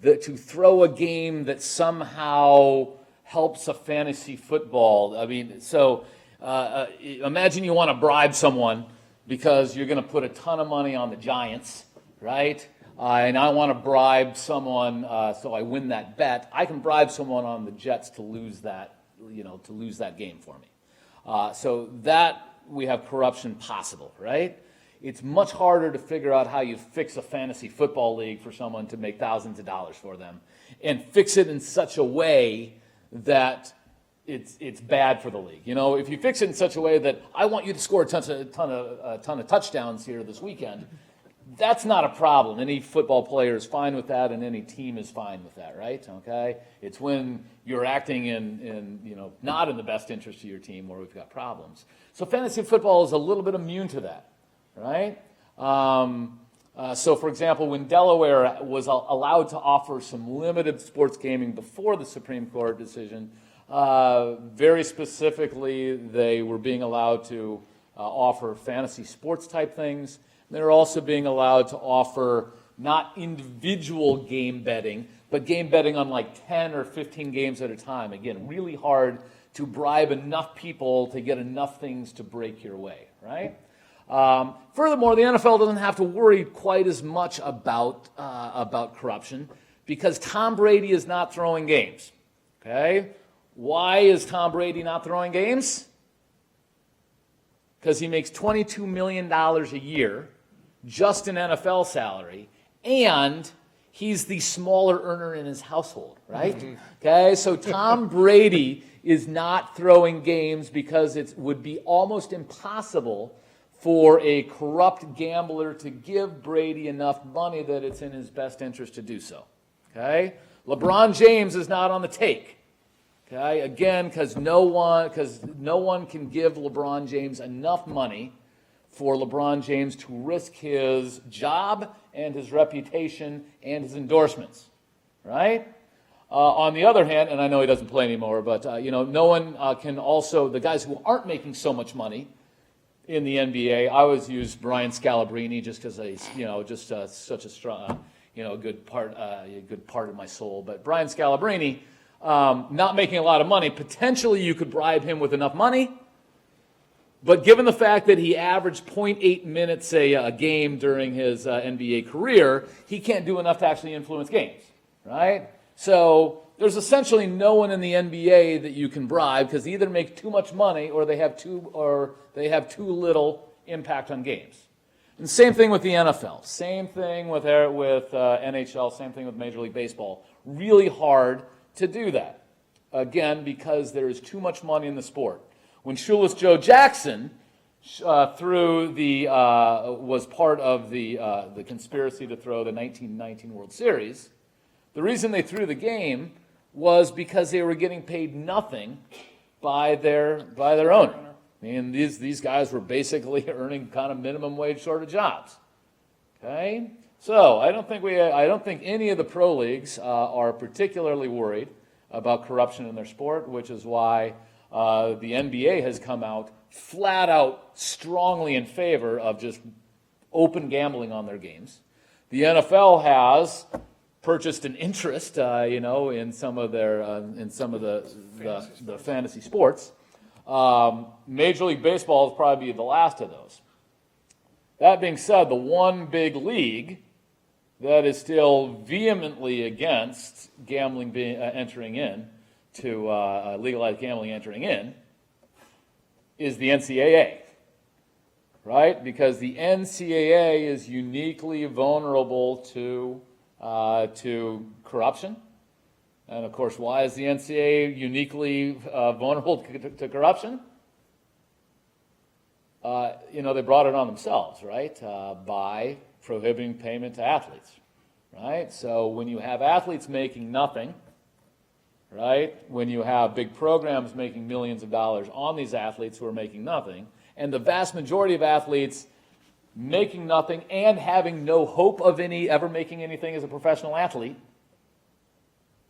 to throw a game that somehow helps a fantasy football. I mean, so imagine you want to bribe someone because you're going to put a ton of money on the Giants, right? And I want to bribe someone so I win that bet. I can bribe someone on the Jets to lose that, to lose that game for me. So that we have corruption possible, right? It's much harder to figure out how you fix a fantasy football league for someone to make thousands of dollars for them and fix it in such a way that it's bad for the league. If you fix it in such a way that I want you to score a ton of touchdowns here this weekend, that's not a problem. Any football player is fine with that, and any team is fine with that, right? Okay? It's when you're acting in not in the best interest of your team where we've got problems. So fantasy football is a little bit immune to that, right? So, for example, when Delaware was allowed to offer some limited sports gaming before the Supreme Court decision, very specifically, they were being allowed to offer fantasy sports type things. They're also being allowed to offer not individual game betting, but game betting on like 10 or 15 games at a time. Again, really hard to bribe enough people to get enough things to break your way, right? Furthermore, the NFL doesn't have to worry quite as much about corruption because Tom Brady is not throwing games, okay? Why is Tom Brady not throwing games? Because he makes $22 million a year just in NFL salary, and he's the smaller earner in his household, right? Okay, so Tom Brady is not throwing games because it would be almost impossible for a corrupt gambler to give Brady enough money that it's in his best interest to do so, okay? LeBron James is not on the take. Okay, again, because no one can give LeBron James enough money for LeBron James to risk his job and his reputation and his endorsements, right? On the other hand, and I know he doesn't play anymore, but no one can also, the guys who aren't making so much money in the NBA, I always use Brian Scalabrine just because he's such a strong, good part of my soul. But Brian Scalabrine. Not making a lot of money, potentially you could bribe him with enough money, but given the fact that he averaged 0.8 minutes a game during his NBA career, he can't do enough to actually influence games, right? So there's essentially no one in the NBA that you can bribe because they either make too much money or they have too little impact on games. And same thing with the NFL, same thing with NHL, same thing with Major League Baseball. Really hard to do that, again, because there is too much money in the sport. When Shoeless Joe Jackson was part of the conspiracy to throw the 1919 World Series, the reason they threw the game was because they were getting paid nothing by their owner. I mean, these guys were basically earning kind of minimum wage sort of jobs. Okay, so I don't think any of the pro leagues are particularly worried about corruption in their sport, which is why the NBA has come out flat out strongly in favor of just open gambling on their games. The NFL has purchased an interest, in some of the fantasy sports. Major League Baseball will probably be the last of those. That being said, the one big league that is still vehemently against gambling entering in, to legalized gambling entering in, is the NCAA, right? Because the NCAA is uniquely vulnerable to corruption. And of course, why is the NCAA uniquely vulnerable to corruption? They brought it on themselves, right? By prohibiting payment to athletes, right? So when you have athletes making nothing, right? When you have big programs making millions of dollars on these athletes who are making nothing, and the vast majority of athletes making nothing and having no hope of ever making anything as a professional athlete,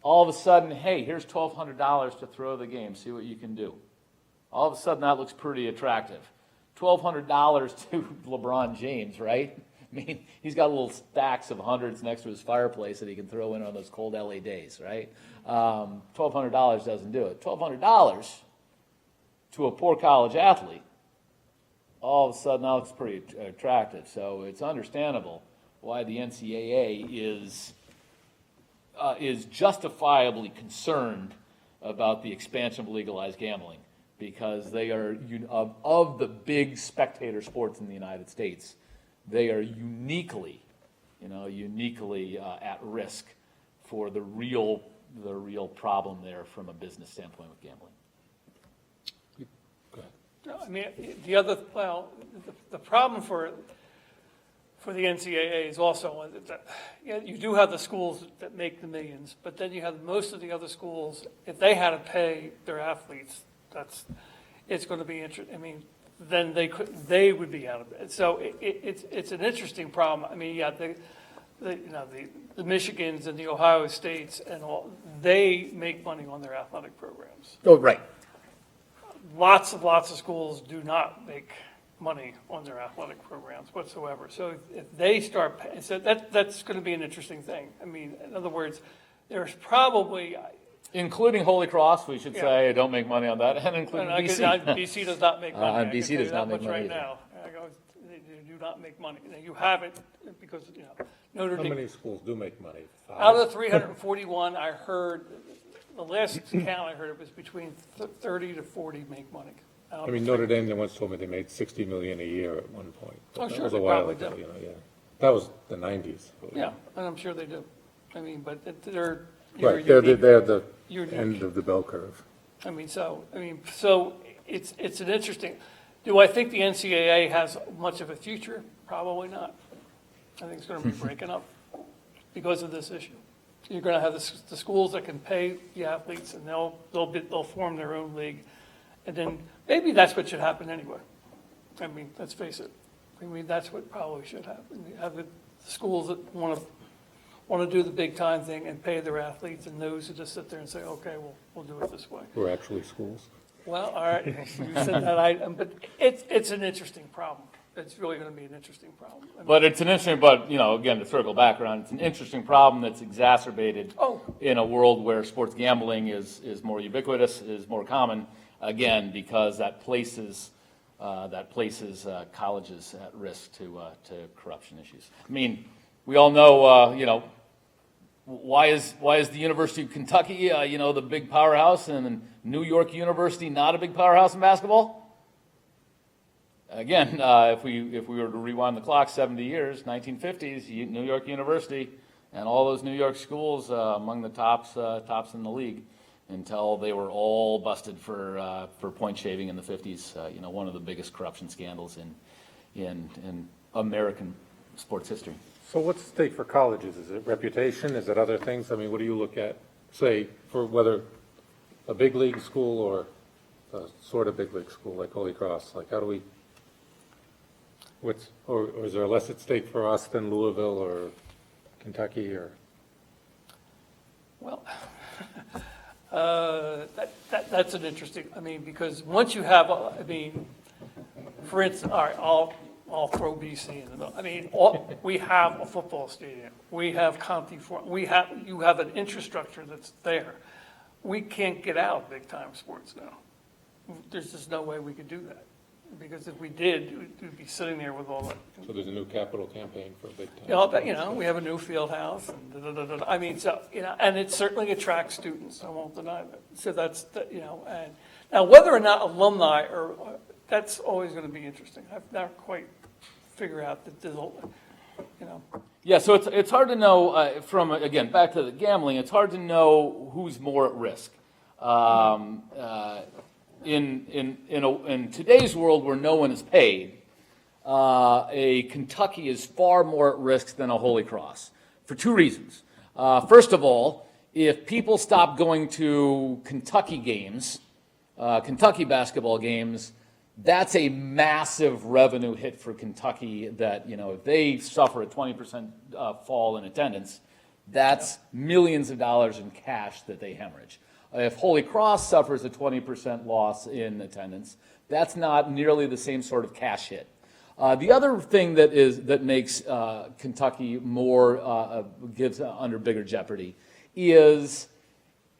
all of a sudden, hey, here's $1,200 to throw the game, see what you can do. All of a sudden, that looks pretty attractive. $1,200 to LeBron James, right? I mean, he's got little stacks of hundreds next to his fireplace that he can throw in on those cold LA days, right? $1,200 doesn't do it. $1,200 to a poor college athlete, all of a sudden now looks pretty attractive. So it's understandable why the NCAA is justifiably concerned about the expansion of legalized gambling, because they are, of the big spectator sports in the United States, they are uniquely at risk for the real problem there from a business standpoint with gambling. No, I mean, the problem for the NCAA is also that, you do have the schools that make the millions, but then you have most of the other schools, if they had to pay their athletes, it's going to be interesting. I mean, then they would be out of it. So it's an interesting problem. I mean, the Michigans and the Ohio States and all, they make money on their athletic programs. Oh, right. Lots of schools do not make money on their athletic programs whatsoever. So if they start, so that's going to be an interesting thing. I mean, in other words, there's probably, Including Holy Cross, we should say, don't make money on that, and including BC. BC does not make money. And BC does not make money right either. now. They do not make money. Now, you have it because, Notre How Dame. many schools do make money? Five? Out of the 341, I heard, the last count I heard, it was between 30 to 40 make money. I mean, Notre Dame, they once told me they made $60 million a year at one point. Oh, That sure, was a they while probably ago, do. yeah. That was the 90s. Yeah, and I'm sure they do. I mean, but they're. Right, they're the You're end of the bell curve. So it's an interesting, do I think the NCAA has much of a future? Probably not. I think it's going to be breaking up because of this issue. You're going to have the schools that can pay the athletes, and they'll form their own league. And then maybe that's what should happen anyway. I mean, let's face it. I mean, that's what probably should happen. You have the schools that want to do the big time thing and pay their athletes, and those who just sit there and say, okay, we'll do it this way. We're actually schools. Well, all right, you said that item, but it's an interesting problem. It's really going to be an interesting problem. I mean, But it's an interesting, again, to circle back around, it's an interesting problem that's exacerbated in a world where sports gambling is more ubiquitous, is more common, again, because that places colleges at risk to corruption issues. I mean, we all know, why is the University of Kentucky, the big powerhouse, and New York University not a big powerhouse in basketball? Again, if we were to rewind the clock 70 years, 1950s, New York University and all those New York schools among the tops in the league, until they were all busted for point shaving in the 50s. One of the biggest corruption scandals in American sports history. So what's at stake for colleges? Is it reputation? Is it other things? I mean, what do you look at, say, for whether a big league school or a sort of big league school like Holy Cross? Like, how do we, or is there less at stake for us than Louisville or Kentucky or? Well, that's an interesting, because once you have, for instance, all right, I'll throw BC in the middle. We have a football stadium. We have County Forum. You have an infrastructure that's there. We can't get out of big-time sports now. There's just no way we could do that. Because if we did, we'd be sitting there with all that. So there's a new capital campaign for a big time. We have a new field house, and and it certainly attracts students. I won't deny that. So that's, and now whether or not alumni that's always going to be interesting. I've never quite figured out that there's, Yeah, so it's hard to know, again, back to the gambling, it's hard to know who's more at risk. In today's world where no one is paid, a Kentucky is far more at risk than a Holy Cross for two reasons. First of all, if people stop going to Kentucky games, Kentucky basketball games, that's a massive revenue hit for Kentucky that, if they suffer a 20% fall in attendance, that's millions of dollars in cash that they hemorrhage. If Holy Cross suffers a 20% loss in attendance, that's not nearly the same sort of cash hit. The other thing that makes Kentucky gives under bigger jeopardy is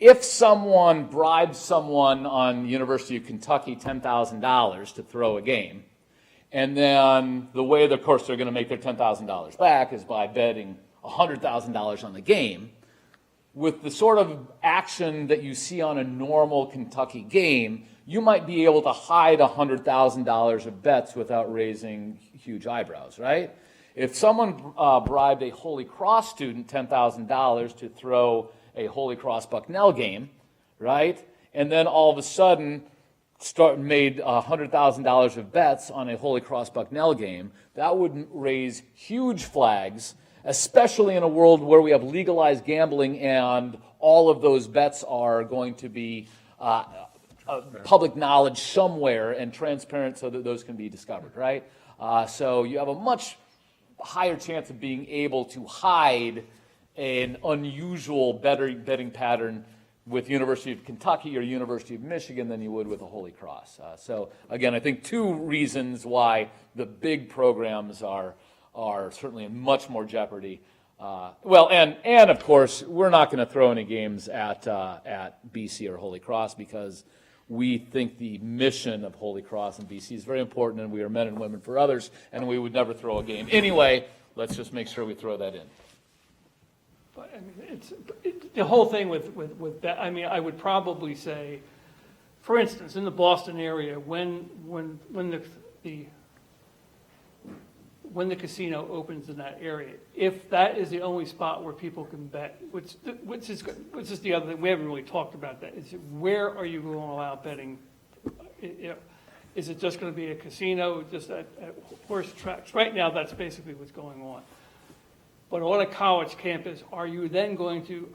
if someone bribes someone on University of Kentucky $10,000 to throw a game, and then the way, of course, they're going to make their $10,000 back is by betting $100,000 on the game, with the sort of action that you see on a normal Kentucky game, you might be able to hide $100,000 of bets without raising huge eyebrows, right? If someone bribed a Holy Cross student $10,000 to throw a Holy Cross Bucknell game, right, and then all of a sudden made $100,000 of bets on a Holy Cross Bucknell game, that would raise huge flags, especially in a world where we have legalized gambling and all of those bets are going to be public knowledge somewhere and transparent so that those can be discovered, right? So you have a much higher chance of being able to hide an unusual betting pattern with University of Kentucky or University of Michigan than you would with a Holy Cross. So again, I think two reasons why the big programs are certainly in much more jeopardy. And of course, we're not going to throw any games at BC or Holy Cross because we think the mission of Holy Cross and BC is very important, and we are men and women for others, and we would never throw a game anyway. Let's just make sure we throw that in. But I mean, the whole thing with that. I mean, I would probably say, for instance, in the Boston area, when the casino opens in that area, if that is the only spot where people can bet, which is the other thing we haven't really talked about. That is, where are you going to allow betting? Is it just going to be a casino, just at horse tracks? Right now, that's basically what's going on. But on a college campus, are you then going to?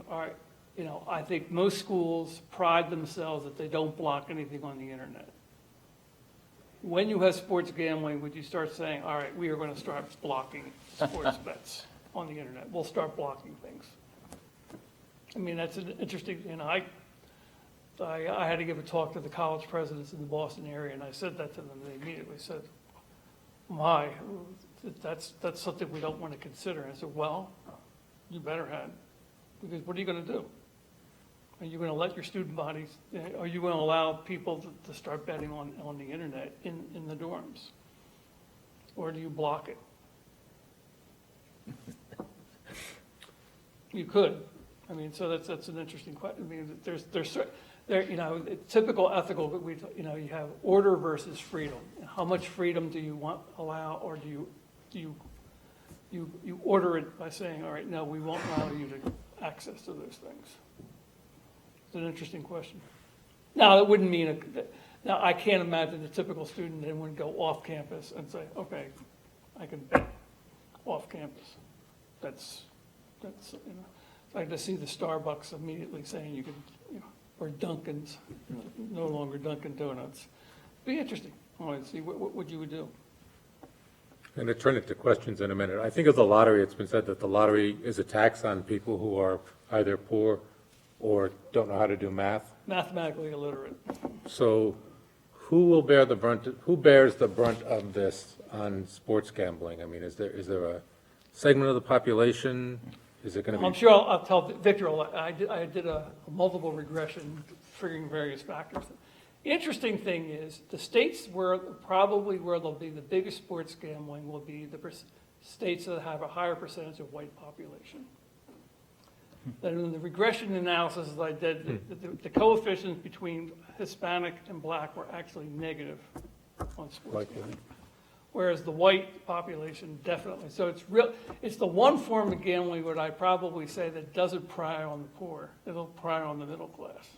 I think most schools pride themselves that they don't block anything on the internet. When you have sports gambling, would you start saying, all right, we are going to start blocking sports bets on the internet? We'll start blocking things. I mean, that's an interesting, I had to give a talk to the college presidents in the Boston area, and I said that to them. They immediately said, my, that's something we don't want to consider. And I said, well, you better have, because what are you going to do? Are you going to let your student bodies, are you going to allow people to start betting on the internet in the dorms? Or do you block it? You could. I mean, so that's an interesting question. I mean, typical ethical, but you have order versus freedom. How much freedom do you allow, or do you order it by saying, all right, no, we won't allow you to access to those things? It's an interesting question. Now, that wouldn't mean, now I can't imagine the typical student then would go off campus and say, okay, I can bet off campus. That's it's like to see the Starbucks immediately saying you can, or Dunkin's, no longer Dunkin' Donuts. Be interesting. I want to see what you would do. I'm going to turn it to questions in a minute. I think of the lottery, it's been said that the lottery is a tax on people who are either poor or don't know how to do math. Mathematically illiterate. So who bears the brunt of this on sports gambling? I mean, is there a segment of the population? Is it going to be? I'm sure I'll tell Victor. I did a multiple regression figuring various factors. The interesting thing is the states where there'll be the biggest sports gambling will be the states that have a higher percentage of white population. Then in the regression analysis that I did, the coefficients between Hispanic and black were actually negative on sports gambling. Whereas the white population definitely. So it's the one form of gambling that I probably say that doesn't prey on the poor. It'll prey on the middle class.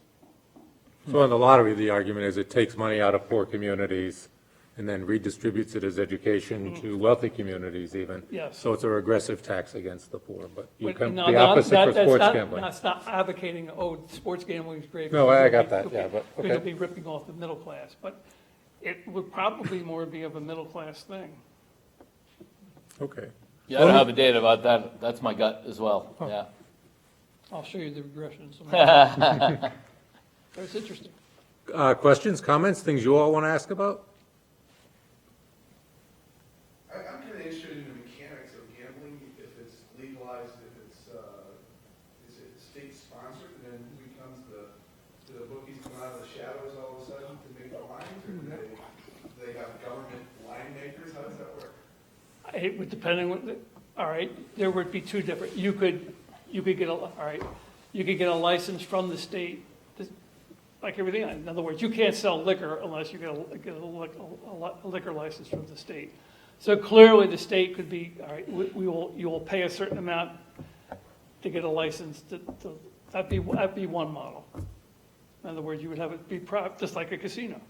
So on the lottery, the argument is it takes money out of poor communities and then redistributes it as education to wealthy communities even. Yes. So it's a regressive tax against the poor, but you come No, the opposite for sports not, gambling. That's not advocating, sports gambling is great. No, I got that, yeah, but, okay. It'll be ripping off the middle class, but it would probably more be of a middle class thing. Okay. Yeah, I don't have the data about that. That's my gut as well. Yeah. I'll show you the regression. That's interesting. Questions, comments, things you all want to ask about? I'm kind of interested in the mechanics of gambling, if it's legalized, if it's, is it state sponsored, and then who becomes the it would depend on, all right, there would be two different, you could get you could get a license from the state, like everything. In other words, you can't sell liquor unless you get a liquor license from the state. So clearly, the state could be, all right, you will pay a certain amount to get a license. That'd be one model. In other words, you would have it be just like a casino.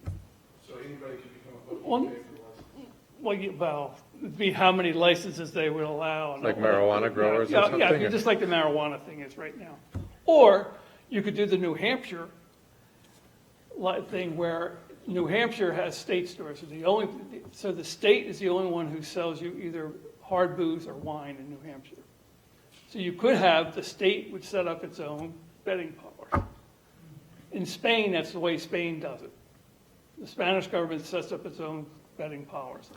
So anybody could become a bookie and pay for the license? Well, it'd be how many licenses they would allow. And Like all that. marijuana growers or Yeah, something? yeah, just like the marijuana thing is right now. Or you could do the New Hampshire thing where New Hampshire has state stores. So the state is the only one who sells you either hard booze or wine in New Hampshire. So you could have, the state would set up its own betting power. In Spain, that's the way Spain does it. The Spanish government sets up its own betting powers.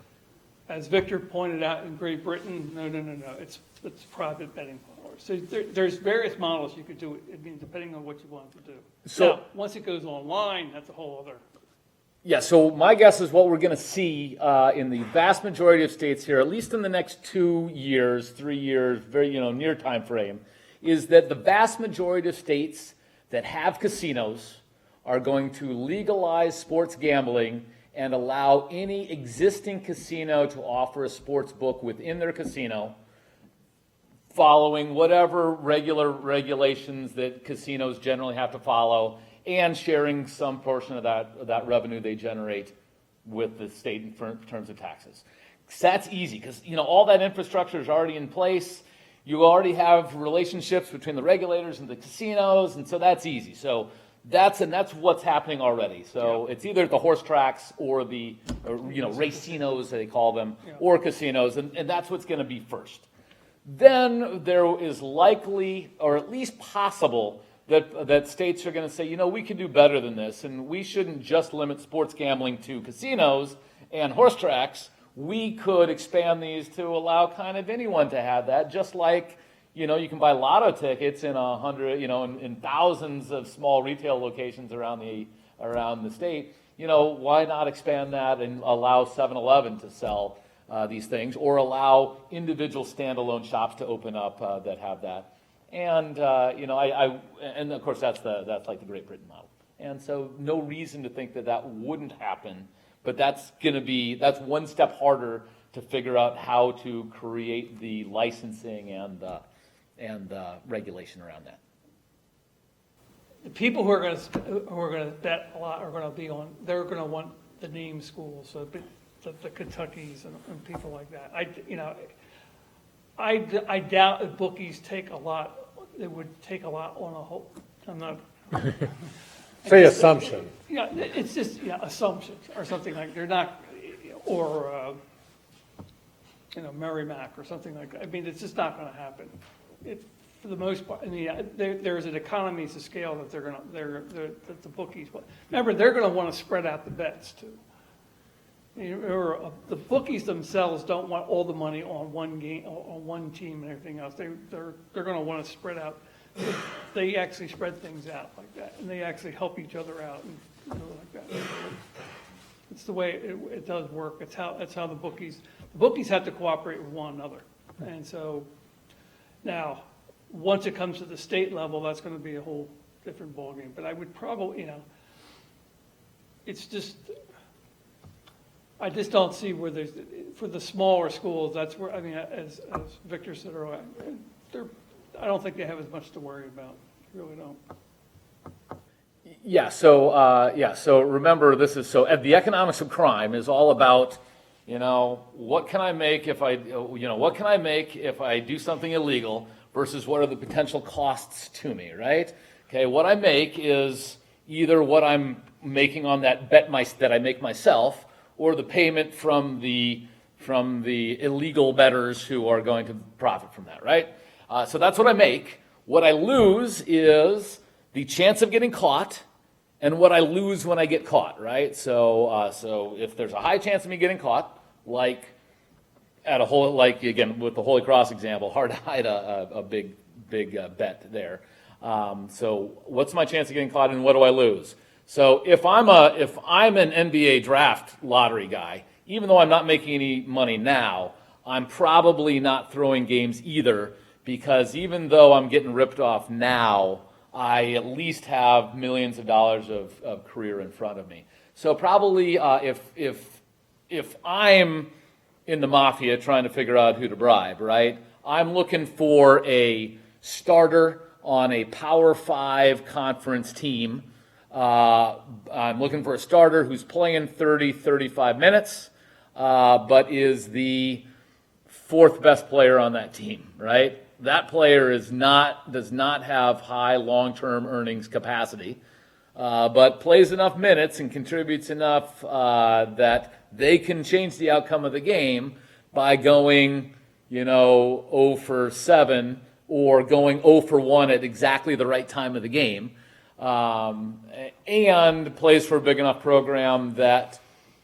As Victor pointed out, in Great Britain, no, it's private betting powers. So there's various models you could do it, I mean, depending on what you want to do. So- Now, once it goes online, that's a whole other. Yeah, so my guess is what we're going to see in the vast majority of states here, at least in the next 2 years, 3 years, very near time frame, is that the vast majority of states that have casinos are going to legalize sports gambling and allow any existing casino to offer a sports book within their casino, following whatever regular regulations that casinos generally have to follow, and sharing some portion of that revenue they generate with the state in terms of taxes. So that's easy because all that infrastructure is already in place. You already have relationships between the regulators and the casinos, and so that's easy. So that's what's happening already. So it's either the horse tracks or the racinos, they call them, or casinos, and that's what's going to be first. Then there is likely, or at least possible, that states are going to say, we can do better than this, and we shouldn't just limit sports gambling to casinos and horse tracks. We could expand these to allow kind of anyone to have that, just like, you can buy lotto tickets in 100, in thousands of small retail locations around the state. Why not expand that and allow 7-Eleven to sell these things, or allow individual standalone shops to open up that have that? And and of course that's like the Great Britain model. And so no reason to think that wouldn't happen, but that's one step harder to figure out how to create the licensing and regulation around that. The people who are going to bet a lot are going to be on. They're going to want the name schools, so the Kentuckys and people like that. I doubt if bookies take a lot. It would take a lot on a whole. I'm not. Say assumption. Yeah, it's just assumptions or something like they're not, or Merrimack or something like that. I mean, it's just not going to happen. For the most part, there's an economies of scale that that the bookies. Remember, they're going to want to spread out the bets too. The bookies themselves don't want all the money on one game, on one team, and everything else. They're going to want to spread out. They actually spread things out like that, and they actually help each other out and like that. It's the way it does work. That's how the bookies have to cooperate with one another. And so now, once it comes to the state level, that's going to be a whole different ballgame. But I would probably, it's just. I just don't see where there's, for the smaller schools, that's where, as Victor said earlier, I don't think they have as much to worry about. I really don't. Yeah, so remember the economics of crime is all about, what can I make if I do something illegal versus what are the potential costs to me, right? Okay, what I make is either what I'm making on that bet that I make myself, or the payment from the illegal bettors who are going to profit from that, right? So that's what I make. What I lose is the chance of getting caught, and what I lose when I get caught, right? So if there's a high chance of me getting caught, like again with the Holy Cross example, hard to hide a big bet there. So what's my chance of getting caught, and what do I lose? So if I'm an NBA draft lottery guy, even though I'm not making any money now, I'm probably not throwing games either, because even though I'm getting ripped off now, I at least have millions of dollars of career in front of me. So probably if I'm in the mafia trying to figure out who to bribe, right, I'm looking for a starter on a Power 5 conference team. I'm looking for a starter who's playing 30, 35 minutes, but is the fourth best player on that team, right? That player does not have high long-term earnings capacity, but plays enough minutes and contributes enough that they can change the outcome of the game by going, 0 for 7 or going 0 for 1 at exactly the right time of the game, and plays for a big enough program that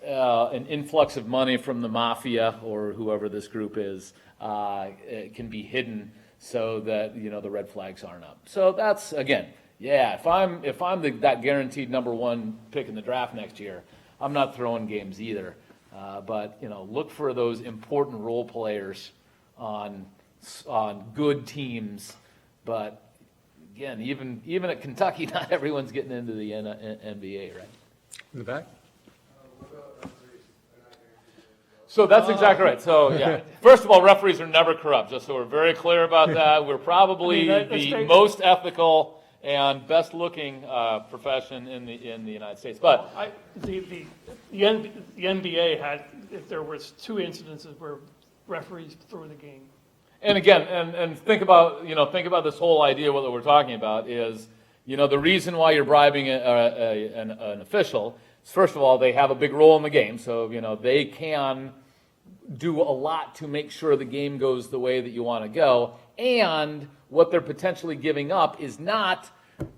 an influx of money from the mafia or whoever this group is can be hidden so that the red flags aren't up. So that's, again, if I'm that guaranteed number one pick in the draft next year, I'm not throwing games either. But look for those important role players on good teams. But again, even at Kentucky, not everyone's getting into the NBA, right? In the back? So that's exactly right. So yeah, first of all, referees are never corrupt. Just so we're very clear about that. We're probably the most ethical and best-looking profession in the United States. But The NBA had, if there was 2 incidences where referees threw the game. and again, and think about this whole idea. What we're talking about is the reason why you're bribing an official. First of all, they have a big role in the game, so they can do a lot to make sure the game goes the way that you want to go. And what they're potentially giving up is not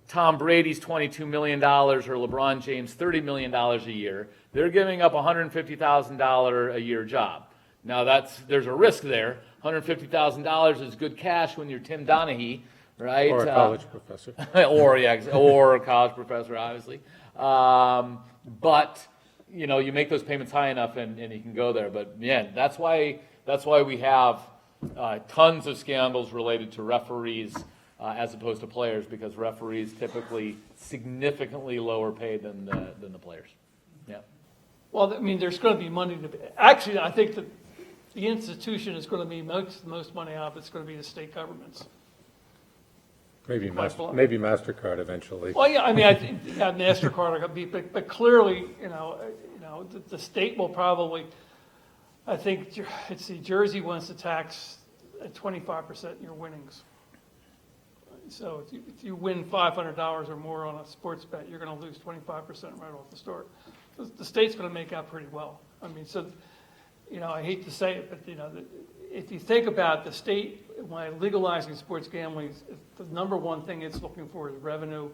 Tom Brady's $22 million or LeBron James' $30 million a year. They're giving up a $150,000 a year job. Now there's a risk there. $150,000 is good cash when you're Tim Donaghy, right? Or a college professor. or a college professor, obviously. But you make those payments high enough, and you can go there. But yeah, that's why we have tons of scandals related to referees as opposed to players, because referees typically significantly lower paid than the players. Yeah. Well, I mean, there's going to be money actually, I think that the institution is going to be most money out of it's going to be the state governments. Maybe MasterCard eventually. Well, yeah, I mean, I think MasterCard, but clearly, the state will probably, I think, Jersey wants to tax at 25% your winnings. So if you win $500 or more on a sports bet, you're going to lose 25% right off the start. The state's going to make out pretty well. I mean, so, I hate to say it, but, if you think about the state, when legalizing sports gambling, the number one thing it's looking for is revenue.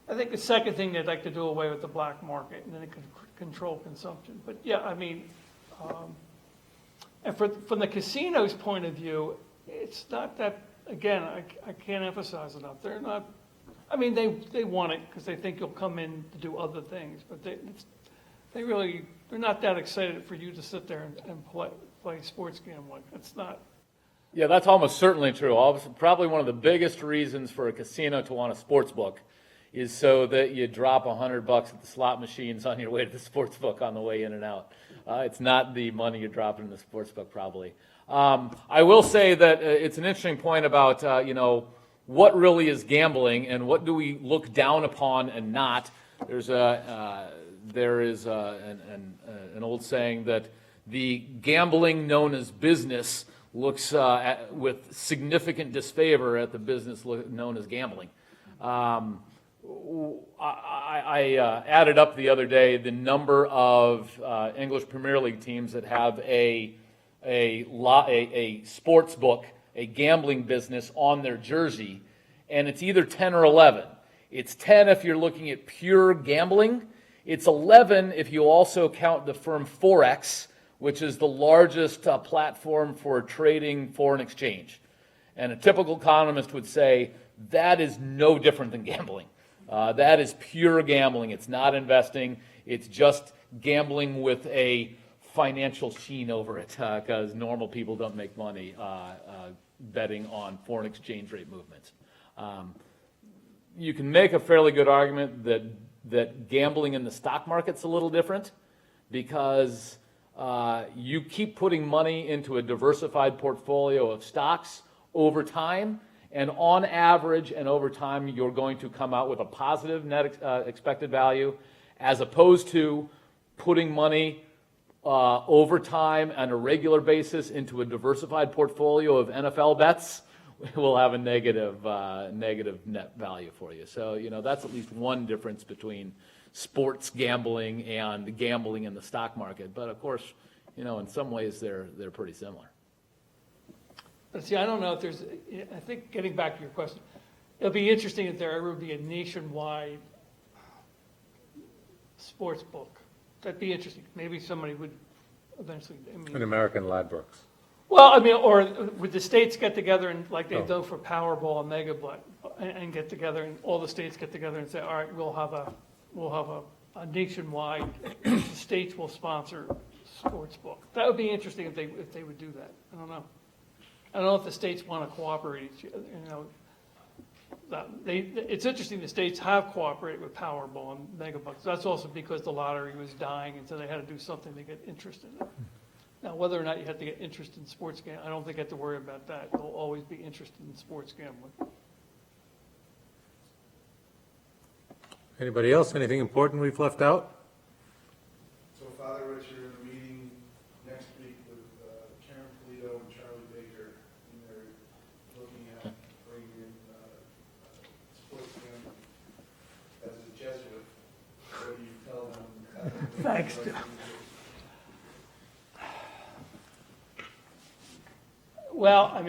I think the second thing they'd like to do away with the black market, and then it could control consumption. But yeah, I mean, and from the casino's point of view, it's not that, again, I can't emphasize enough. They're not, I mean, they want it because they think you'll come in to do other things, but they're not that excited for you to sit there and play sports gambling. It's not. Yeah, that's almost certainly true. Probably one of the biggest reasons for a casino to want a sports book is so that you drop $100 at the slot machines on your way to the sports book on the way in and out. It's not the money you're dropping in the sports book, probably. I will say that it's an interesting point about what really is gambling and what do we look down upon and not. There is an old saying that the gambling known as business looks with significant disfavor at the business known as gambling. I added up the other day the number of English Premier League teams that have a sports book, a gambling business on their jersey, and it's either 10 or 11. It's 10 if you're looking at pure gambling. It's 11 if you also count the firm Forex, which is the largest platform for trading foreign exchange. And a typical economist would say that is no different than gambling. That is pure gambling. It's not investing. It's just gambling with a financial sheen over it, because normal people don't make money betting on foreign exchange rate movements. You can make a fairly good argument that gambling in the stock market's a little different, because you keep putting money into a diversified portfolio of stocks over time, and on average and over time, you're going to come out with a positive net expected value, as opposed to putting money over time on a regular basis into a diversified portfolio of NFL bets will have a negative net value for you. So, that's at least one difference between sports gambling and gambling in the stock market. But of course, in some ways they're pretty similar. But see, I don't know if there's, I think, getting back to your question, it'll be interesting if there ever would be a nationwide sports book. That'd be interesting. Maybe somebody would eventually, An American Ladbrokes. well, or would the states get together and, like they've done for Powerball and Megabet, and get together, and all the states get together and say, all right, we'll have a nationwide, the states will sponsor sports book. That would be interesting if they would do that. I don't know. I don't know if the states want to cooperate. It's interesting the states have cooperated with Powerball and Megabucks. That's also because the lottery was dying, and so they had to do something to get interest in it. Now, whether or not you have to get interest in sports gambling, I don't think you have to worry about that. There'll always be interest in sports gambling. Anybody else? Anything important we've left out? So Father Rich, you're in a meeting next week with Karen Polito and Charlie Baker, and they're looking at bringing in sports gambling. As a Jesuit, what do you tell them? Thanks, Well,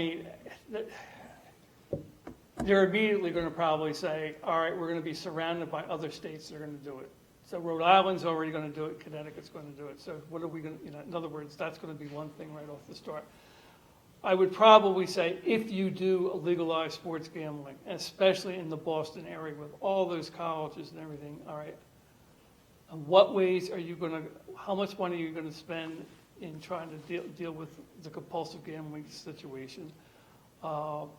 they're immediately going to probably say, all right, we're going to be surrounded by other states that are going to do it. So Rhode Island's already going to do it, Connecticut's going to do it. So what are we going to, in other words, that's going to be one thing right off the start. I would probably say, if you do legalize sports gambling, especially in the Boston area with all those colleges and everything, all right, in what ways are you going to, how much money are you going to spend in trying to deal with the compulsive gambling situation? And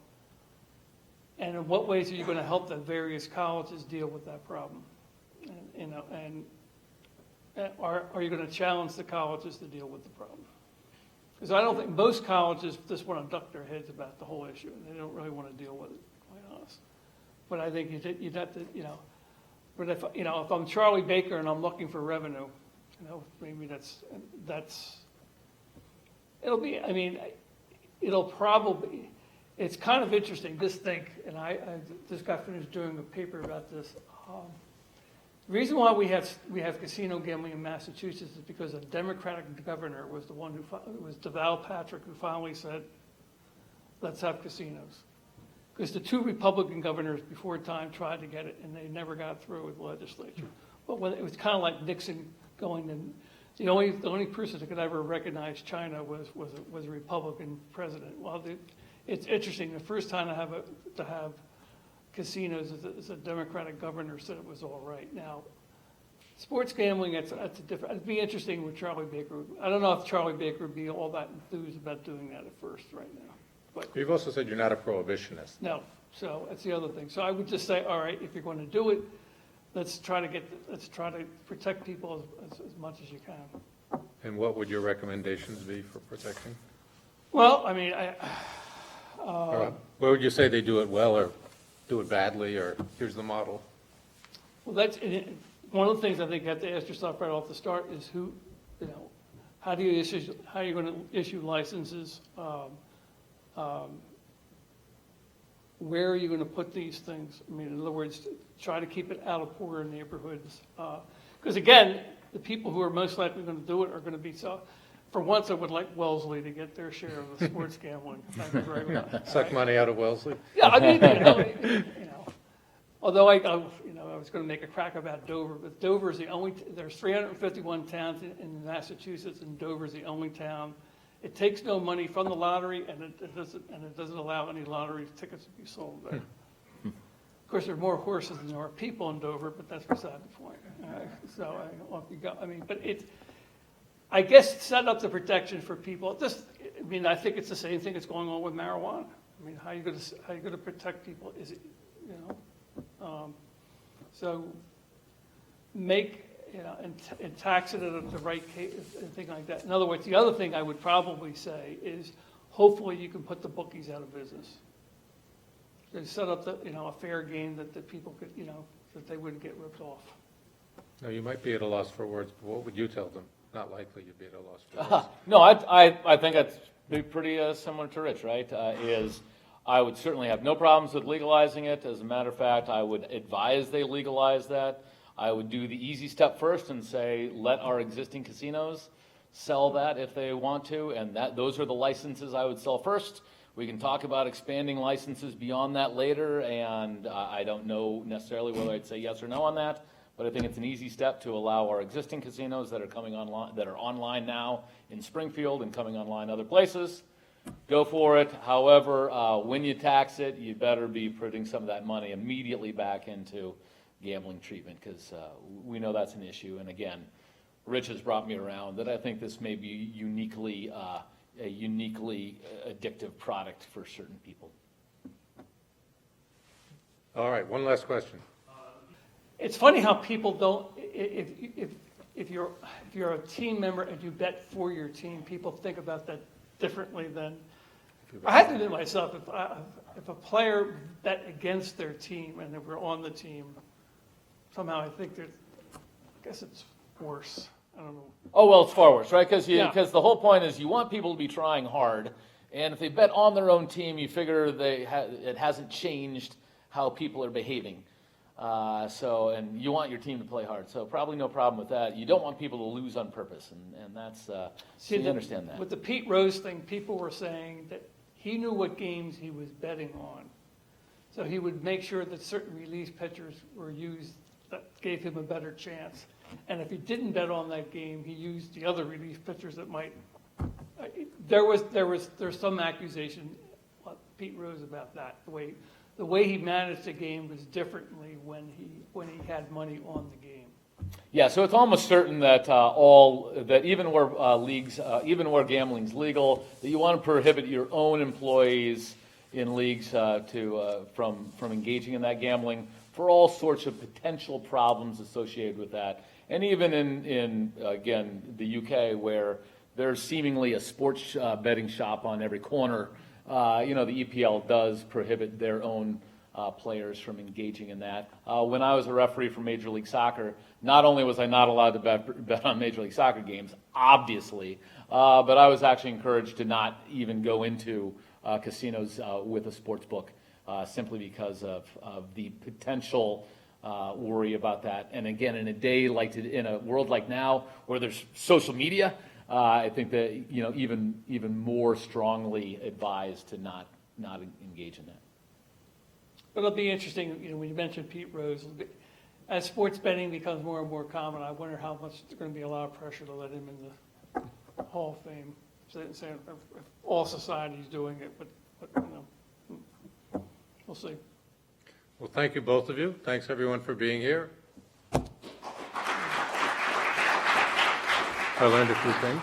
in what ways are you going to help the various colleges deal with that problem? And are you going to challenge the colleges to deal with the problem? Because I don't think most colleges just want to duck their heads about the whole issue, and they don't really want to deal with it, quite honest. But I think you'd have to, but if I'm Charlie Baker and I'm looking for revenue, maybe it'll probably, it's kind of interesting, just think, and I just got finished doing a paper about this. The reason why we have casino gambling in Massachusetts is because a Democratic governor was the one it was DeVal Patrick who finally said, let's have casinos. Because the two Republican governors before time tried to get it, and they never got through with the legislature. But when it was kind of like Nixon going in, the only person that could ever recognize China was a Republican president. Well, it's interesting. The first time to have casinos is a Democratic governor said it was all right. Now, sports gambling, that's a different. It'd be interesting with Charlie Baker. I don't know if Charlie Baker would be all that enthused about doing that at first right now. But You've also said you're not a prohibitionist. no, so that's the other thing. So I would just say, all right, if you're going to do it, let's try to protect people as much as you can. And what would your recommendations be for protecting? Well, Or where would you say they do it well or do it badly, or here's the model? well, that's one of the things I think you have to ask yourself right off the start is how are you going to issue licenses? Where are you going to put these things? In other words, try to keep it out of poorer neighborhoods. Because again, the people who are most likely going to do it are going to be for once, I would like Wellesley to get their share of the sports gambling. Thank you very much. Suck money out of Wellesley? Yeah, although I was going to make a crack about Dover, but Dover is the only, there's 351 towns in Massachusetts, and Dover is the only town. It takes no money from the lottery, and it doesn't allow any lottery tickets to be sold there. Of course, there are more horses than there are people in Dover, but that's beside the point. So but I guess set up the protection for people. I mean, I think it's the same thing that's going on with marijuana. I mean, how are you gonna protect people? Is it, you know? So make, you know, and tax it at the right case, and thing like that. In other words, the other thing I would probably say is, hopefully you can put the bookies out of business. They set up the, you know, a fair game that people could, you know, that they wouldn't get ripped off. Now, you might be at a loss for words, but what would you tell them? Not likely you'd be at a loss for words. No, I think that's pretty similar to Rich, right? I would certainly have no problems with legalizing it. As a matter of fact, I would advise they legalize that. I would do the easy step first and say, let our existing casinos sell that if they want to, and those are the licenses I would sell first. We can talk about expanding licenses beyond that later, and I don't know necessarily whether I'd say yes or no on that, but I think it's an easy step to allow our existing casinos that are coming online, that are online now in Springfield and coming online other places, go for it. However, when you tax it, you better be putting some of that money immediately back into gambling treatment, because we know that's an issue. And again, Rich has brought me around that I think this may be a uniquely addictive product for certain people. All right, one last question. It's funny how people don't, if you're a team member and you bet for your team, people think about that differently than, I have to admit myself, if a player bet against their team and if we're on the team, somehow I think I guess it's worse. I don't know. Oh, well, it's far worse, right? Because Yeah. the whole point is you want people to be trying hard, and if they bet on their own team, you figure it hasn't changed how people are behaving. And you want your team to play hard, so probably no problem with that. You don't want people to lose on purpose, and that's, so you understand that. With the Pete Rose thing, people were saying that he knew what games he was betting on. So he would make sure that certain relief pitchers were used that gave him a better chance. And if he didn't bet on that game, he used the other relief pitchers that might. There's some accusation, Pete Rose, about that. The way he managed the game was differently when he had money on the game. Yeah, so it's almost certain that even where gambling's legal, that you want to prohibit your own employees in leagues from engaging in that gambling for all sorts of potential problems associated with that. And even in again, the UK, where there's seemingly a sports betting shop on every corner, the EPL does prohibit their own players from engaging in that. When I was a referee for Major League Soccer, not only was I not allowed to bet on Major League Soccer games, obviously, but I was actually encouraged to not even go into casinos with a sports book, simply because of the potential worry about that. And again, in a world like now where there's social media, I think that even more strongly advised to not engage in that. But it'll be interesting, when you mentioned Pete Rose, as sports betting becomes more and more common, I wonder how much there's going to be a lot of pressure to let him in the Hall of Fame. Saying if all society's doing it, but we'll see. Well, thank you, both of you. Thanks, everyone, for being here. I learned a few things.